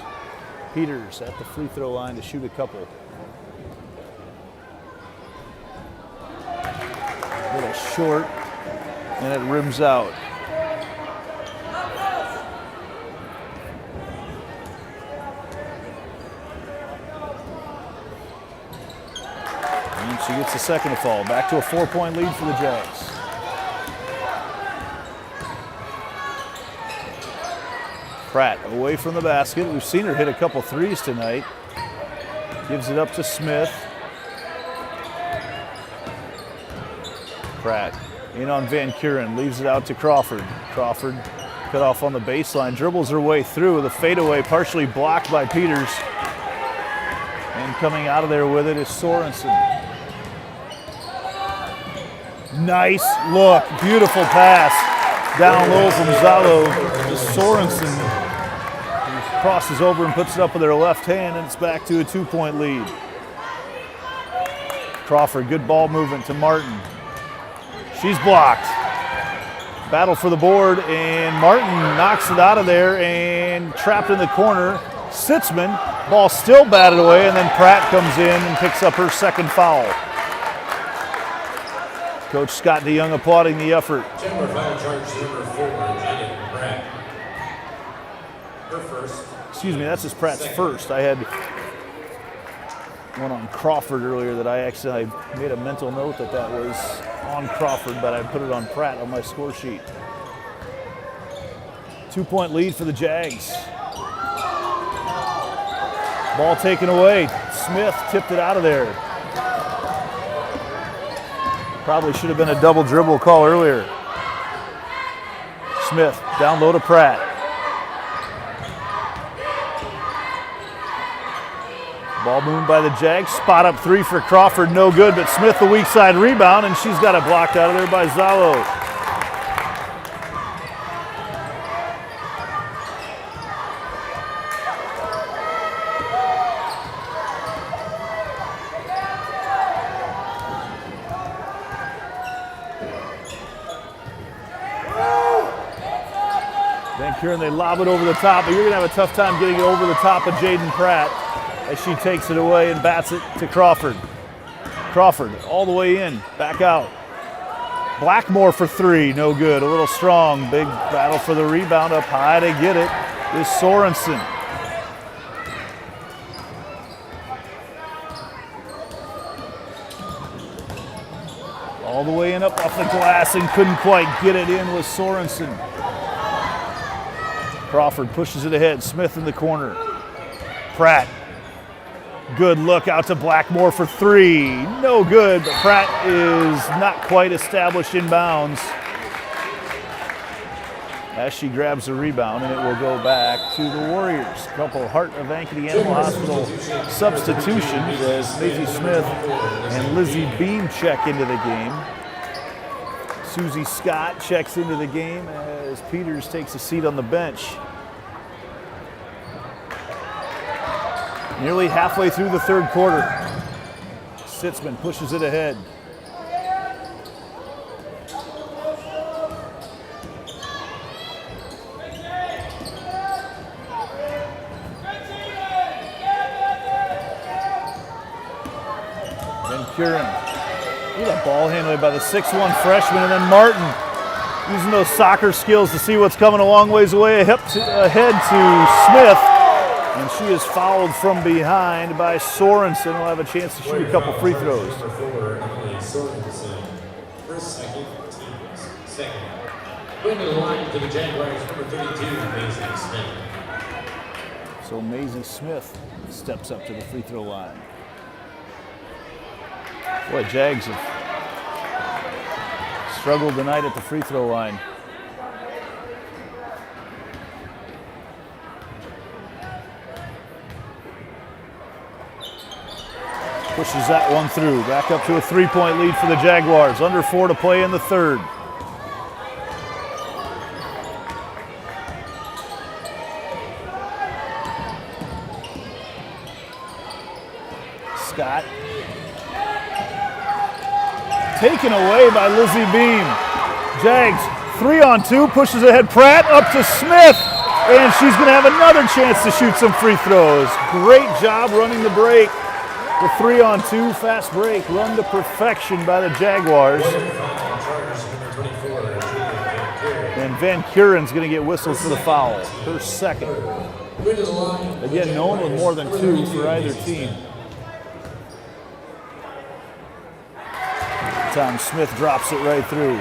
Peters at the free throw line to shoot a couple. A little short, and it rims out. And she gets the second to fall. Back to a 4-point lead for the Jags. Pratt away from the basket. We've seen her hit a couple threes tonight. Gives it up to Smith. Pratt in on Van Kuren, leaves it out to Crawford. Crawford cut off on the baseline, dribbles her way through. The fadeaway partially blocked by Peters. And coming out of there with it is Sorensen. Nice look, beautiful pass. Down low from Zalo to Sorensen. He crosses over and puts it up with her left hand, and it's back to a 2-point lead. Crawford, good ball movement to Martin. She's blocked. Battle for the board, and Martin knocks it out of there and trapped in the corner. Sitzman, ball still batted away, and then Pratt comes in and picks up her second foul. Coach Scott DeYoung applauding the effort. Foul charge number 4, Jaden Pratt. Her first. Excuse me, that's just Pratt's first. I had one on Crawford earlier that I made a mental note that was on Crawford, but I put it on Pratt on my score sheet. 2-point lead for the Jags. Ball taken away. Smith tipped it out of there. Probably should have been a double dribble call earlier. Smith down low to Pratt. Ball moved by the Jags. Spot up 3 for Crawford, no good, but Smith the weak side rebound, and she's got it blocked out of there by Zalo. Van Kuren, they lob it over the top, but you're going to have a tough time getting it over the top of Jaden Pratt as she takes it away and bats it to Crawford. Crawford all the way in, back out. Blackmore for 3, no good, a little strong. Big battle for the rebound, up high to get it is Sorensen. All the way in up off the glass and couldn't quite get it in with Sorensen. Crawford pushes it ahead, Smith in the corner. Pratt, good look out to Blackmore for 3. No good, but Pratt is not quite established in bounds as she grabs the rebound, and it will go back to the Warriors. A couple Heart of Ankeny Animal Hospital substitutions as Maisie Smith and Lizzie Beam check into the game. Susie Scott checks into the game as Peters takes a seat on the bench. Nearly halfway through the third quarter. Sitzman pushes it ahead. Van Kuren Look at that ball handling by the 6'1" freshman, and then Martin using those soccer skills to see what's coming a long ways away ahead to Smith. And she is fouled from behind by Sorensen. Will have a chance to shoot a couple free throws. Going to the line for the Jaguars, number 32, Maisie Smith. So Maisie Smith steps up to the free throw line. Boy, Jags have struggled tonight at the free throw line. Pushes that one through. Back up to a 3-point lead for the Jaguars. Under 4 to play in the third. Scott. Taken away by Lizzie Beam. Jags 3-on-2, pushes ahead Pratt up to Smith, and she's going to have another chance to shoot some free throws. Great job running the break. The 3-on-2 fast break run to perfection by the Jaguars. And Van Kuren's going to get whistled for the foul, her second. Again, no one with more than 2 for either team. Tom Smith drops it right through.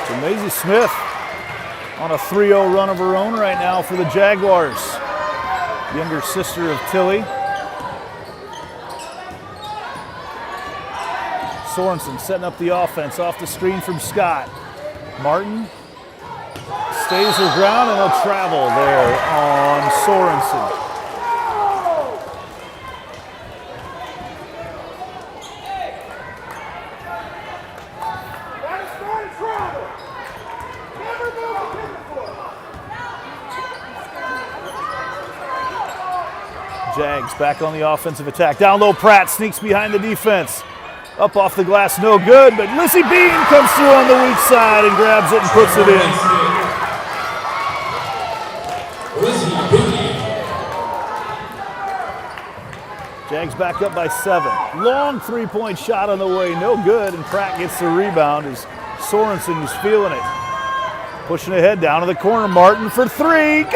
So Maisie Smith on a 3-0 run of her own right now for the Jaguars. Younger sister of Tilly. Sorensen setting up the offense off the screen from Scott. Martin stays her ground and they'll travel there on Sorensen. Jags back on the offensive attack. Down low, Pratt sneaks behind the defense. Up off the glass, no good, but Lizzie Bean comes through on the weak side and grabs it and puts it in. Jags back up by 7. Long 3-point shot on the way, no good, and Pratt gets the rebound as Sorensen was feeling it. Pushing ahead down to the corner, Martin for 3, good!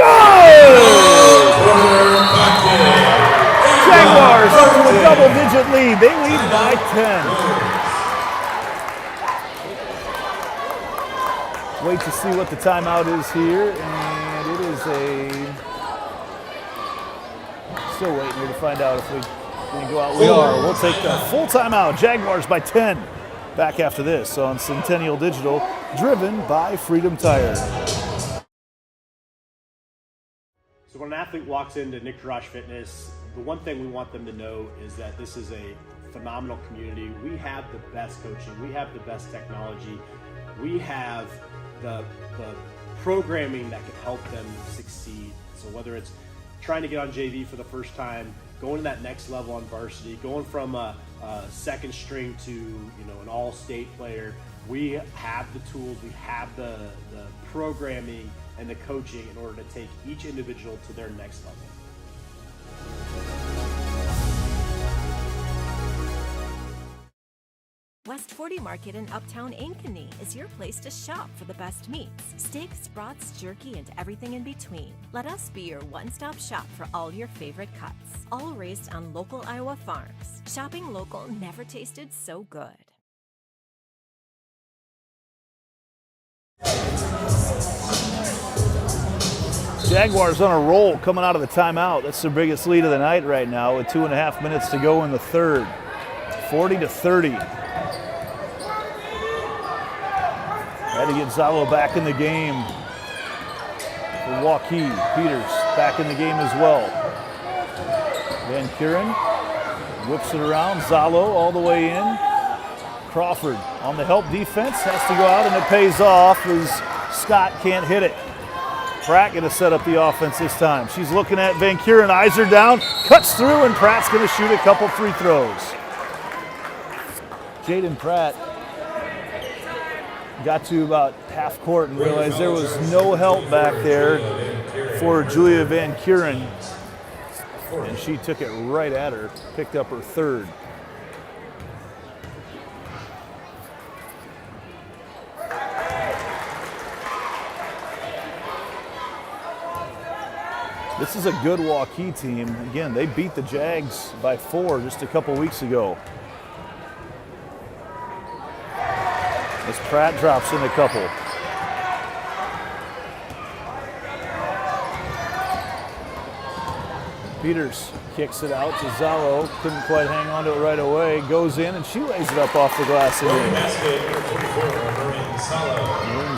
Jaguars up to a double-digit lead. They lead by 10. Wait to see what the timeout is here, and it is still waiting here to find out if we can go out. We are. We'll take the full timeout. Jaguars by 10. Back after this on Centennial Digital, driven by Freedom Tire. So when an athlete walks into Nick Garage Fitness, the one thing we want them to know is that this is a phenomenal community. We have the best coaching. We have the best technology. We have the programming that can help them succeed. So whether it's trying to get on JV for the first time, going to that next level on varsity, going from a second string to an all-state player, we have the tools, we have the programming and the coaching in order to take each individual to their next level. West 40 Market in Uptown Ankeny is your place to shop for the best meats, steaks, brats, jerky, and everything in between. Let us be your one-stop shop for all your favorite cuts, all raised on local Iowa farms. Shopping local never tasted so good. Jaguars on a roll coming out of the timeout. That's their biggest lead of the night right now with 2.5 minutes to go in the third. 40-30. Had to get Zalo back in the game. For Waukee, Peters back in the game as well. Van Kuren whips it around. Zalo all the way in. Crawford on the help defense, has to go out, and it pays off as Scott can't hit it. Pratt going to set up the offense this time. She's looking at Van Kuren, eyes her down, cuts through, and Pratt's going to shoot a couple free throws. Jaden Pratt got to about half court and realized there was no help back there for Julia Van Kuren. And she took it right at her, picked up her third. This is a good Waukee team. Again, they beat the Jags by 4 just a couple weeks ago. As Pratt drops in a couple. Peters kicks it out to Zalo. Couldn't quite hang on to it right away. Goes in and she lays it up off the glass again.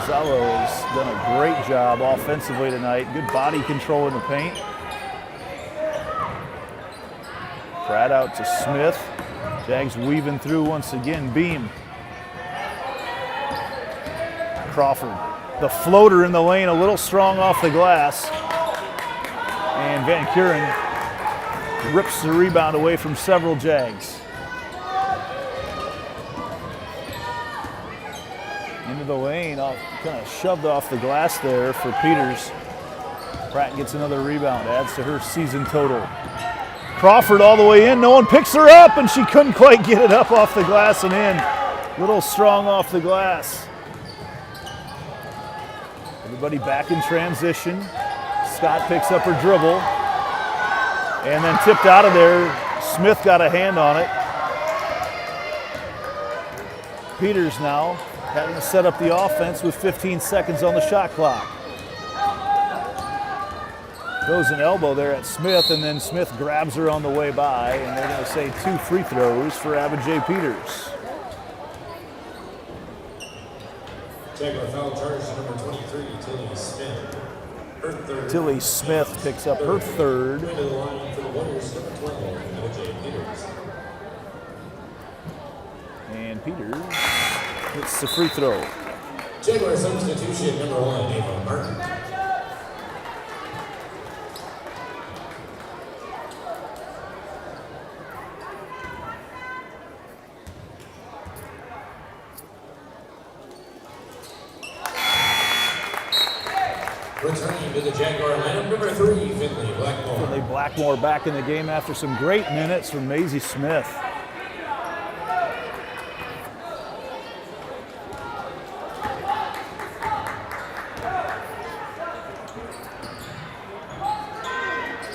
Zalo has done a great job offensively tonight. Good body control in the paint. Pratt out to Smith. Jags weaving through once again. Beam. Crawford. The floater in the lane, a little strong off the glass. And Van Kuren rips the rebound away from several Jags. Into the lane, kind of shoved off the glass there for Peters. Pratt gets another rebound, adds to her season total. Crawford all the way in, no one picks her up, and she couldn't quite get it up off the glass and in. Little strong off the glass. Everybody back in transition. Scott picks up her dribble. And then tipped out of there. Smith got a hand on it. Peters now having to set up the offense with 15 seconds on the shot clock. Throws an elbow there at Smith, and then Smith grabs her on the way by, and they're going to say 2 free throws for Abijay Peters. Jaguar foul charge number 23, Tilly Smith. Tilly Smith picks up her third. And Peters hits the free throw. Jaguar substitution number 1, Ava Martin. Returning to the Jaguar lineup, number 3, Finley Blackmore. Finley Blackmore back in the game after some great minutes from Maisie Smith.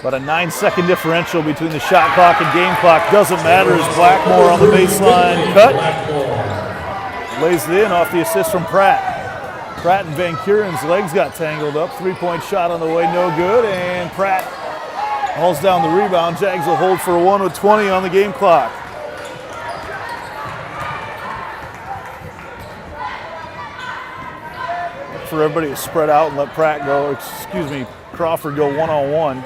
But a 9-second differential between the shot clock and game clock doesn't matter as Blackmore on the baseline cut. Lays it in off the assist from Pratt. Pratt and Van Kuren's legs got tangled up. 3-point shot on the way, no good. And Pratt hauls down the rebound. Jags will hold for 1 with 20 on the game clock. Look for everybody to spread out and let Crawford go one-on-one.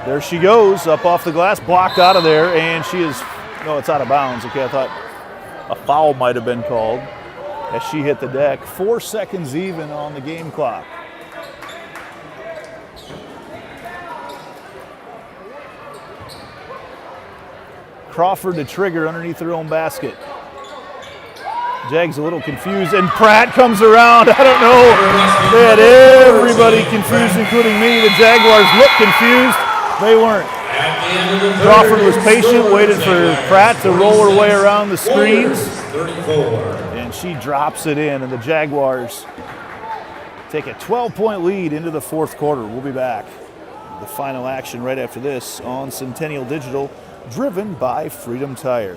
There she goes, up off the glass, blocked out of there, and she is, no, it's out of bounds. Okay, I thought a foul might have been called as she hit the deck. 4 seconds even on the game clock. Crawford to trigger underneath her own basket. Jags a little confused, and Pratt comes around. I don't know. They had everybody confused, including me. The Jaguars looked confused. They weren't. Crawford was patient, waited for Pratt to roll her way around the screens. And she drops it in, and the Jaguars take a 12-point lead into the fourth quarter. We'll be back. The final action right after this on Centennial Digital, driven by Freedom Tire.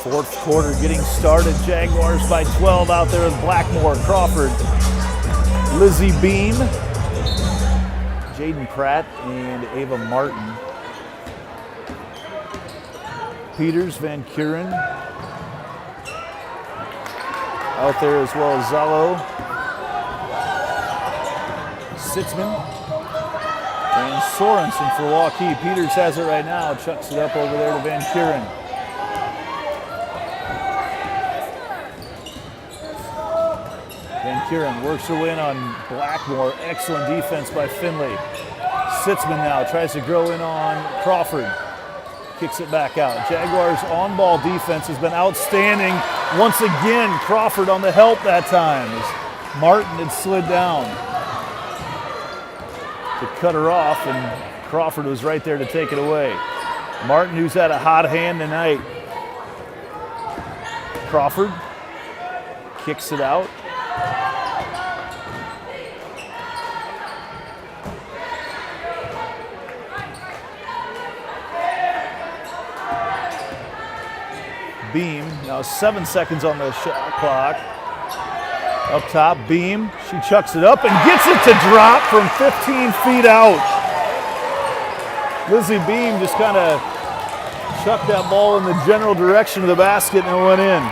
Fourth quarter getting started. Jaguars by 12 out there with Blackmore, Crawford, Lizzie Beam, Jaden Pratt, and Ava Martin. Peters, Van Kuren out there as well as Zalo, Sitzman, and Sorensen for Waukee. Peters has it right now, chucks it up over there to Van Kuren. Van Kuren works her way in on Blackmore. Excellent defense by Finley. Sitzman now tries to grow in on Crawford. Kicks it back out. Jaguars on-ball defense has been outstanding. Once again, Crawford on the help that time as Martin had slid down to cut her off, and Crawford was right there to take it away. Martin, who's had a hot hand tonight. Crawford kicks it out. Beam, now 7 seconds on the shot clock. Up top, Beam, she chucks it up and gets it to drop from 15 feet out. Lizzie Beam just kind of chucked that ball in the general direction of the basket and it went in.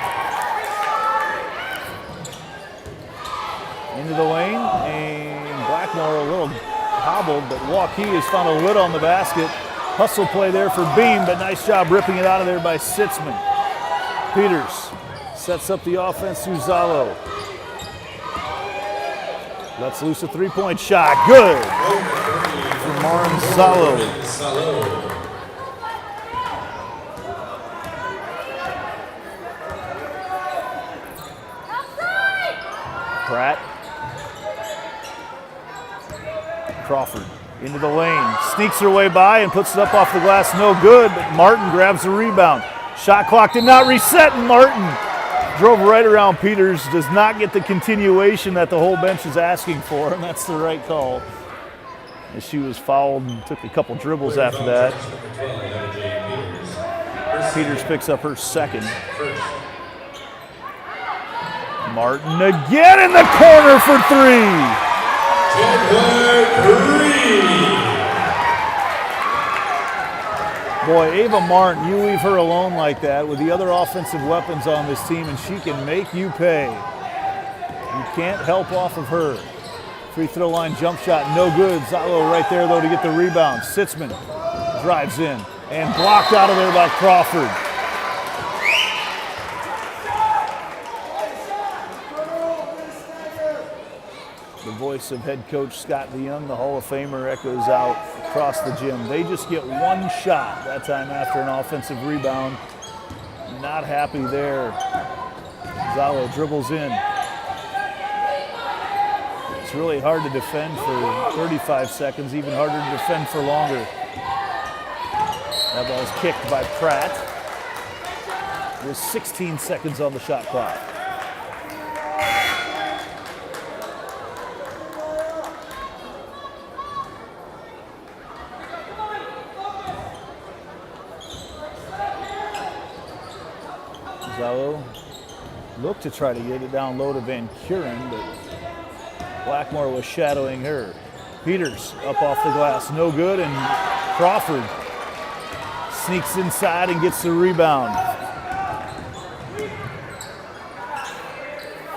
Into the lane, and Blackmore a little hobbled, but Waukee has found a lid on the basket. Hustle play there for Beam, but nice job ripping it out of there by Sitzman. Peters sets up the offense through Zalo. Lets loose a three-point shot. Good for Marin Zalo. Pratt. Crawford into the lane. Sneaks her way by and puts it up off the glass. No good, but Martin grabs the rebound. Shot clock did not reset, and Martin drove right around Peters. Does not get the continuation that the whole bench is asking for, and that's the right call. As she was fouled and took a couple dribbles after that. Peters picks up her second. Martin again in the corner for three. Boy, Ava Martin, you leave her alone like that with the other offensive weapons on this team, and she can make you pay. You can't help off of her. Free throw line jump shot, no good. Zalo right there, though, to get the rebound. Sitzman drives in and blocked out of there by Crawford. The voice of head coach Scott DeYoung, the Hall of Famer, echoes out across the gym. They just get one shot that time after an offensive rebound. Not happy there. Zalo dribbles in. It's really hard to defend for 35 seconds, even harder to defend for longer. That ball's kicked by Pratt. There's 16 seconds on the shot clock. Zalo looked to try to get it down low to Van Kuren, but Blackmore was shadowing her. Peters up off the glass, no good, and Crawford sneaks inside and gets the rebound.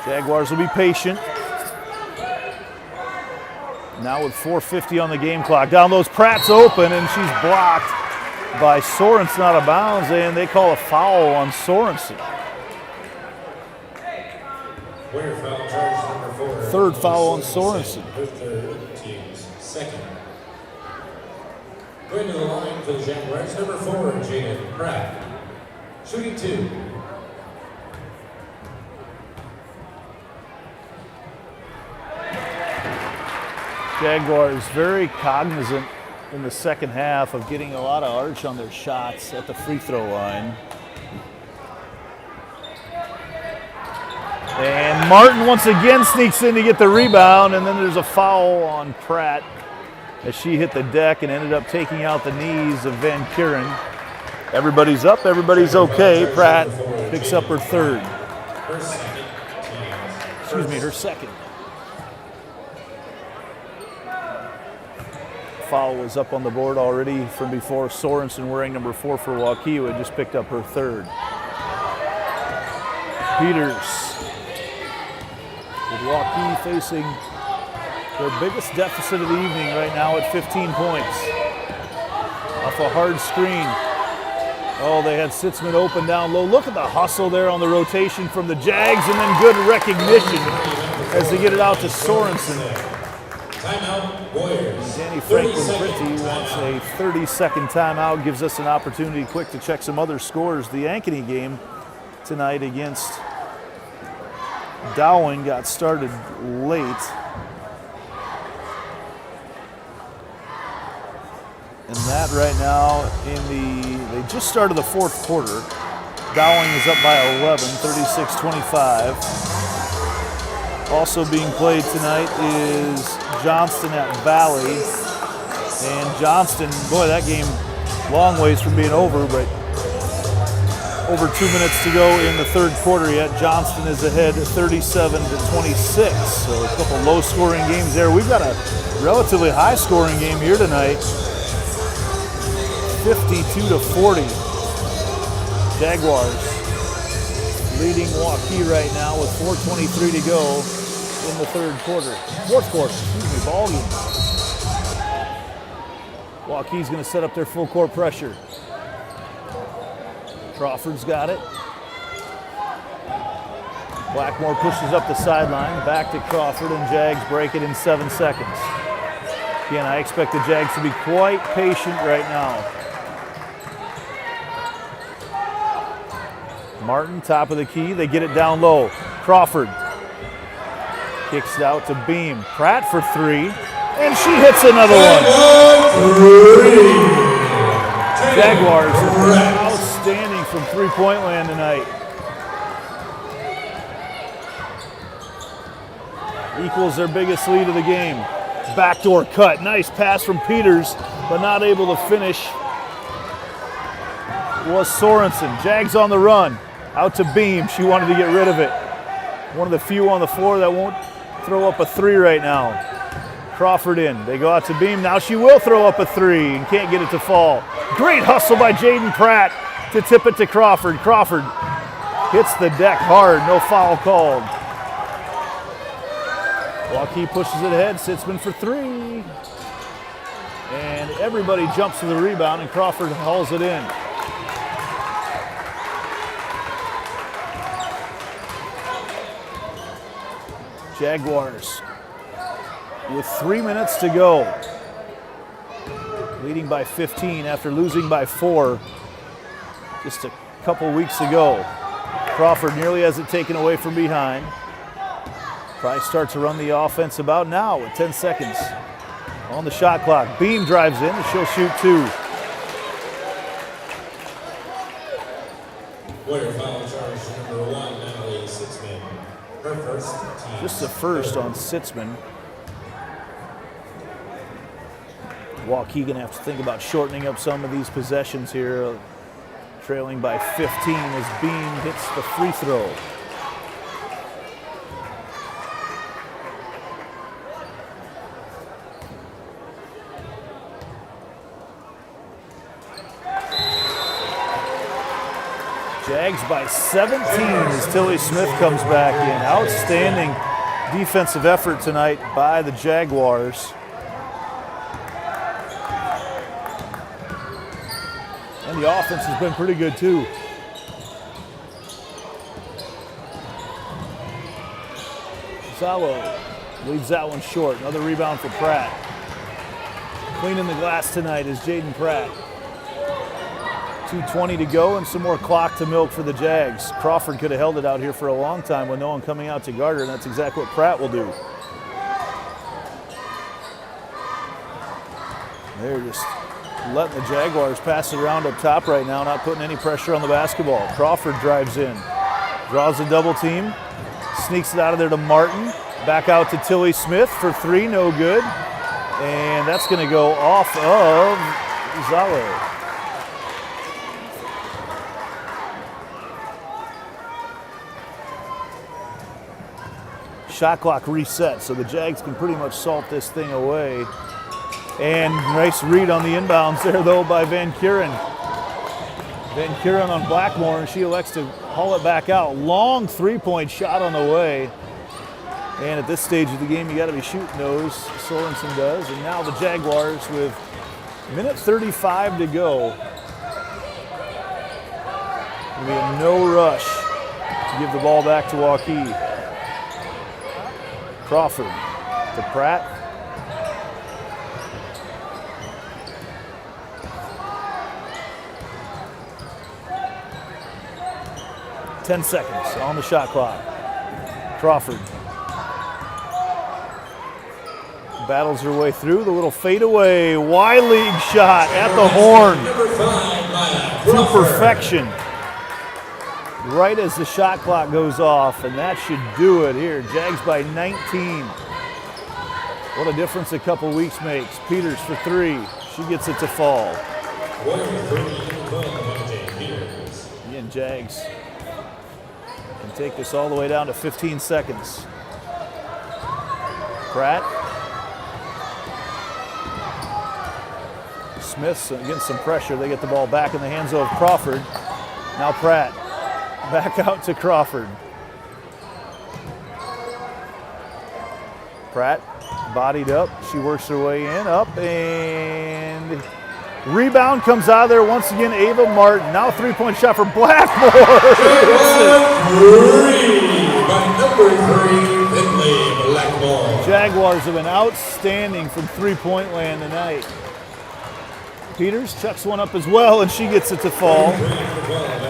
Jaguars will be patient. Now with 4:50 on the game clock. Down low, Pratt's open, and she's blocked by Sorensen out of bounds, and they call a foul on Sorensen. Third foul on Sorensen. Team's second. Going to the line for the Jaguars, number 4, Jaden Pratt. Shooting 2. Jaguars very cognizant in the second half of getting a lot of arch on their shots at the free throw line. And Martin once again sneaks in to get the rebound, and then there's a foul on Pratt as she hit the deck and ended up taking out the knees of Van Kuren. Everybody's up, everybody's okay. Pratt Picks up her third. Her second. Excuse me, her second. Foul was up on the board already from before. Sorensen, wearing number 4 for Waukee, who had just picked up her third. Peters, with Waukee facing their biggest deficit of the evening right now at 15 points. Off a hard screen. Oh, they had Sitzman open down low. Look at the hustle there on the rotation from the Jags, and then good recognition as they get it out to Sorensen. Timeout, Warriors. Danny Franklin-Printy wants a 30-second timeout, gives us an opportunity quick to check some other scores. The Ankeny game tonight against Dowling got started late. And that right now they just started the fourth quarter. Dowling is up by 11, 36-25. Also being played tonight is Johnston at Valley. And Johnston, boy, that game long ways from being over, but over 2 minutes to go in the third quarter yet. Johnston is ahead 37-26. So a couple low-scoring games there. We've got a relatively high-scoring game here tonight. 52-40. Jaguars leading Waukee right now with 4:23 to go in the fourth quarter, ball game. Waukee's going to set up their full court pressure. Crawford's got it. Blackmore pushes up the sideline, back to Crawford, and Jags break it in 7 seconds. Again, I expect the Jags to be quite patient right now. Martin, top of the key, they get it down low. Crawford kicks it out to Beam. Pratt for 3, and she hits another one. Jaguars are outstanding from three-point land tonight. Equals their biggest lead of the game. Backdoor cut, nice pass from Peters, but not able to finish was Sorensen. Jags on the run. Out to Beam, she wanted to get rid of it. One of the few on the floor that won't throw up a 3 right now. Crawford in, they go out to Beam, now she will throw up a 3 and can't get it to fall. Great hustle by Jaden Pratt to tip it to Crawford. Crawford hits the deck hard, no foul called. Waukee pushes it ahead, Sitzman for 3. And everybody jumps to the rebound and Crawford hauls it in. Jaguars with 3 minutes to go, leading by 15 after losing by 4 just a couple weeks ago. Crawford nearly has it taken away from behind. Price starts to run the offense about now with 10 seconds on the shot clock. Beam drives in and she'll shoot 2. Warrior foul charge number 1, Natalie Sitzman. Her first team. Just the first on Sitzman. Waukee gonna have to think about shortening up some of these possessions here. Trailing by 15 as Beam hits the free throw. Jags by 17 as Tilly Smith comes back in. Outstanding defensive effort tonight by the Jaguars. And the offense has been pretty good too. Zalo leads that one short. Another rebound for Pratt. Cleaning the glass tonight is Jaden Pratt. 2:20 to go and some more clock to milk for the Jags. Crawford could have held it out here for a long time with no one coming out to guard her, and that's exactly what Pratt will do. They're just letting the Jaguars pass it around up top right now, not putting any pressure on the basketball. Crawford drives in, draws a double team, sneaks it out of there to Martin. Back out to Tilly Smith for 3, no good. And that's going to go off of Zalo. shot clock reset, so the Jags can pretty much salt this thing away. And nice read on the inbounds there, though, by Van Kuren. Van Kuren on Blackmore, and she elects to haul it back out. Long three-point shot on the way. And at this stage of the game, you got to be shooting those. Sorensen does. And now the Jaguars with minute 35 to go. It'll be a no rush to give the ball back to Waukee. Crawford to Pratt. Ten seconds on the shot clock. Crawford battles her way through the little fadeaway Y-League shot at the horn to perfection. Right as the shot clock goes off, and that should do it here. Jags by 19. What a difference a couple weeks makes. Peters for three. She gets it to fall. Again, Jags can take this all the way down to 15 seconds. Pratt. Smith's against some pressure. They get the ball back in the hands of Crawford. Now Pratt. Back out to Crawford. Pratt bodied up. She works her way in, up, and rebound comes out of there once again. Ava Martin. Now three-point shot for Blackmore. By number 3, Finley Blackmore. Jaguars have been outstanding from three-point land tonight. Peters chucks one up as well, and she gets it to fall.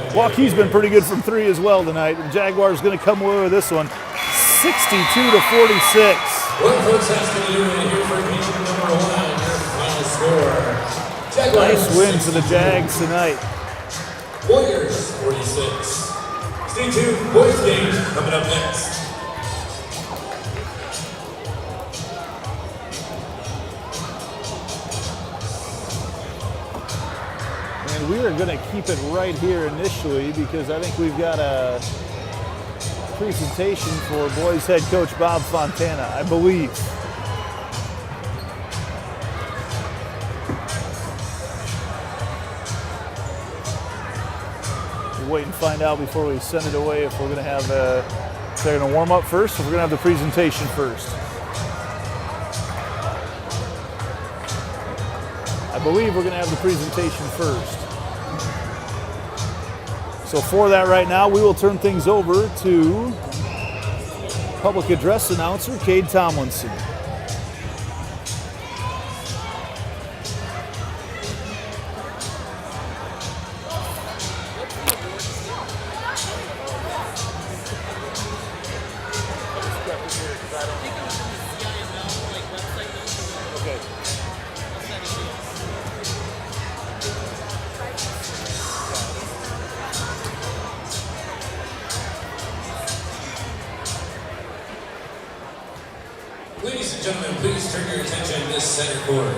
Waukee's been pretty good from three as well tonight. The Jaguars going to come away with this one, 62 to 46. What Coach has to do here for region number 1, final score. Jaguars nice win for the Jags tonight. Warriors 46. Stay tuned, boys game coming up next. And we are going to keep it right here initially because I think we've got a presentation for boys head coach Bob Fontana, I believe. We'll wait and find out before we send it away if we're going to have if they're going to warm up first or if we're going to have the presentation first. I believe we're going to have the presentation first. So for that right now, we will turn things over to public address announcer Cade Tomlinson. Ladies and gentlemen, please turn your attention to this center court.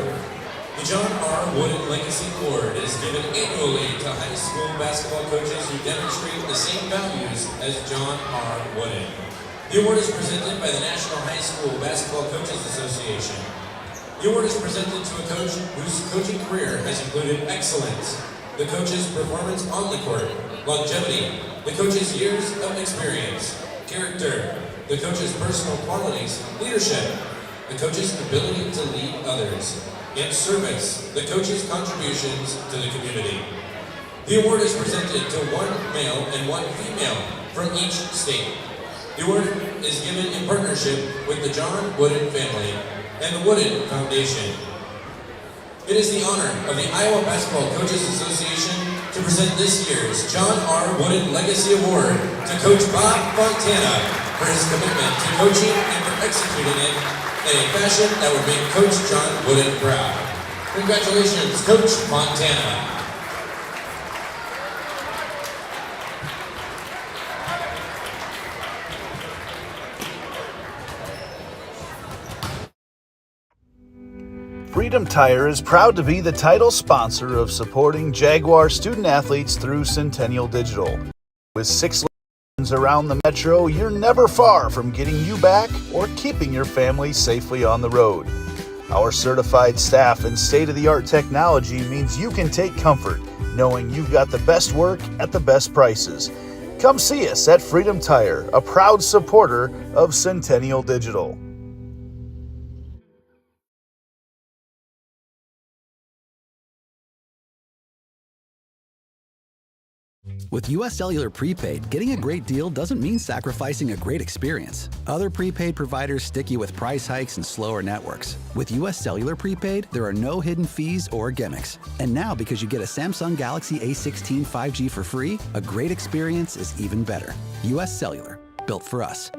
The John R. Wooden Legacy Award is given annually to high school basketball coaches who demonstrate the same values as John R. Wooden. The award is presented by the National High School Basketball Coaches Association. The award is presented to a coach whose coaching career has included excellence, the coach's performance on the court, longevity, the coach's years of experience, character, the coach's personal qualities, leadership, the coach's ability to lead others, and service, the coach's contributions to the community. The award is presented to one male and one female from each state. The award is given in partnership with the John Wooden family and the Wooden Foundation. It is the honor of the Iowa Basketball Coaches Association to present this year's John R. Wooden Legacy Award to Coach Bob Fontana for his commitment to coaching and for executing it in a fashion that would make Coach John Wooden proud. Congratulations, Coach Fontana. Freedom Tire is proud to be the title sponsor of supporting Jaguar student athletes through Centennial Digital. With 6 around the metro, you're never far from getting you back or keeping your family safely on the road. Our certified staff and state-of-the-art technology means you can take comfort knowing you've got the best work at the best prices. Come see us at Freedom Tire, a proud supporter of Centennial Digital. With US Cellular Prepaid, getting a great deal doesn't mean sacrificing a great experience. Other prepaid providers stick you with price hikes and slower networks. With US Cellular Prepaid, there are no hidden fees or gimmicks. And now, because you get a Samsung Galaxy A16 5G for free, a great experience is even better. US Cellular, built for us.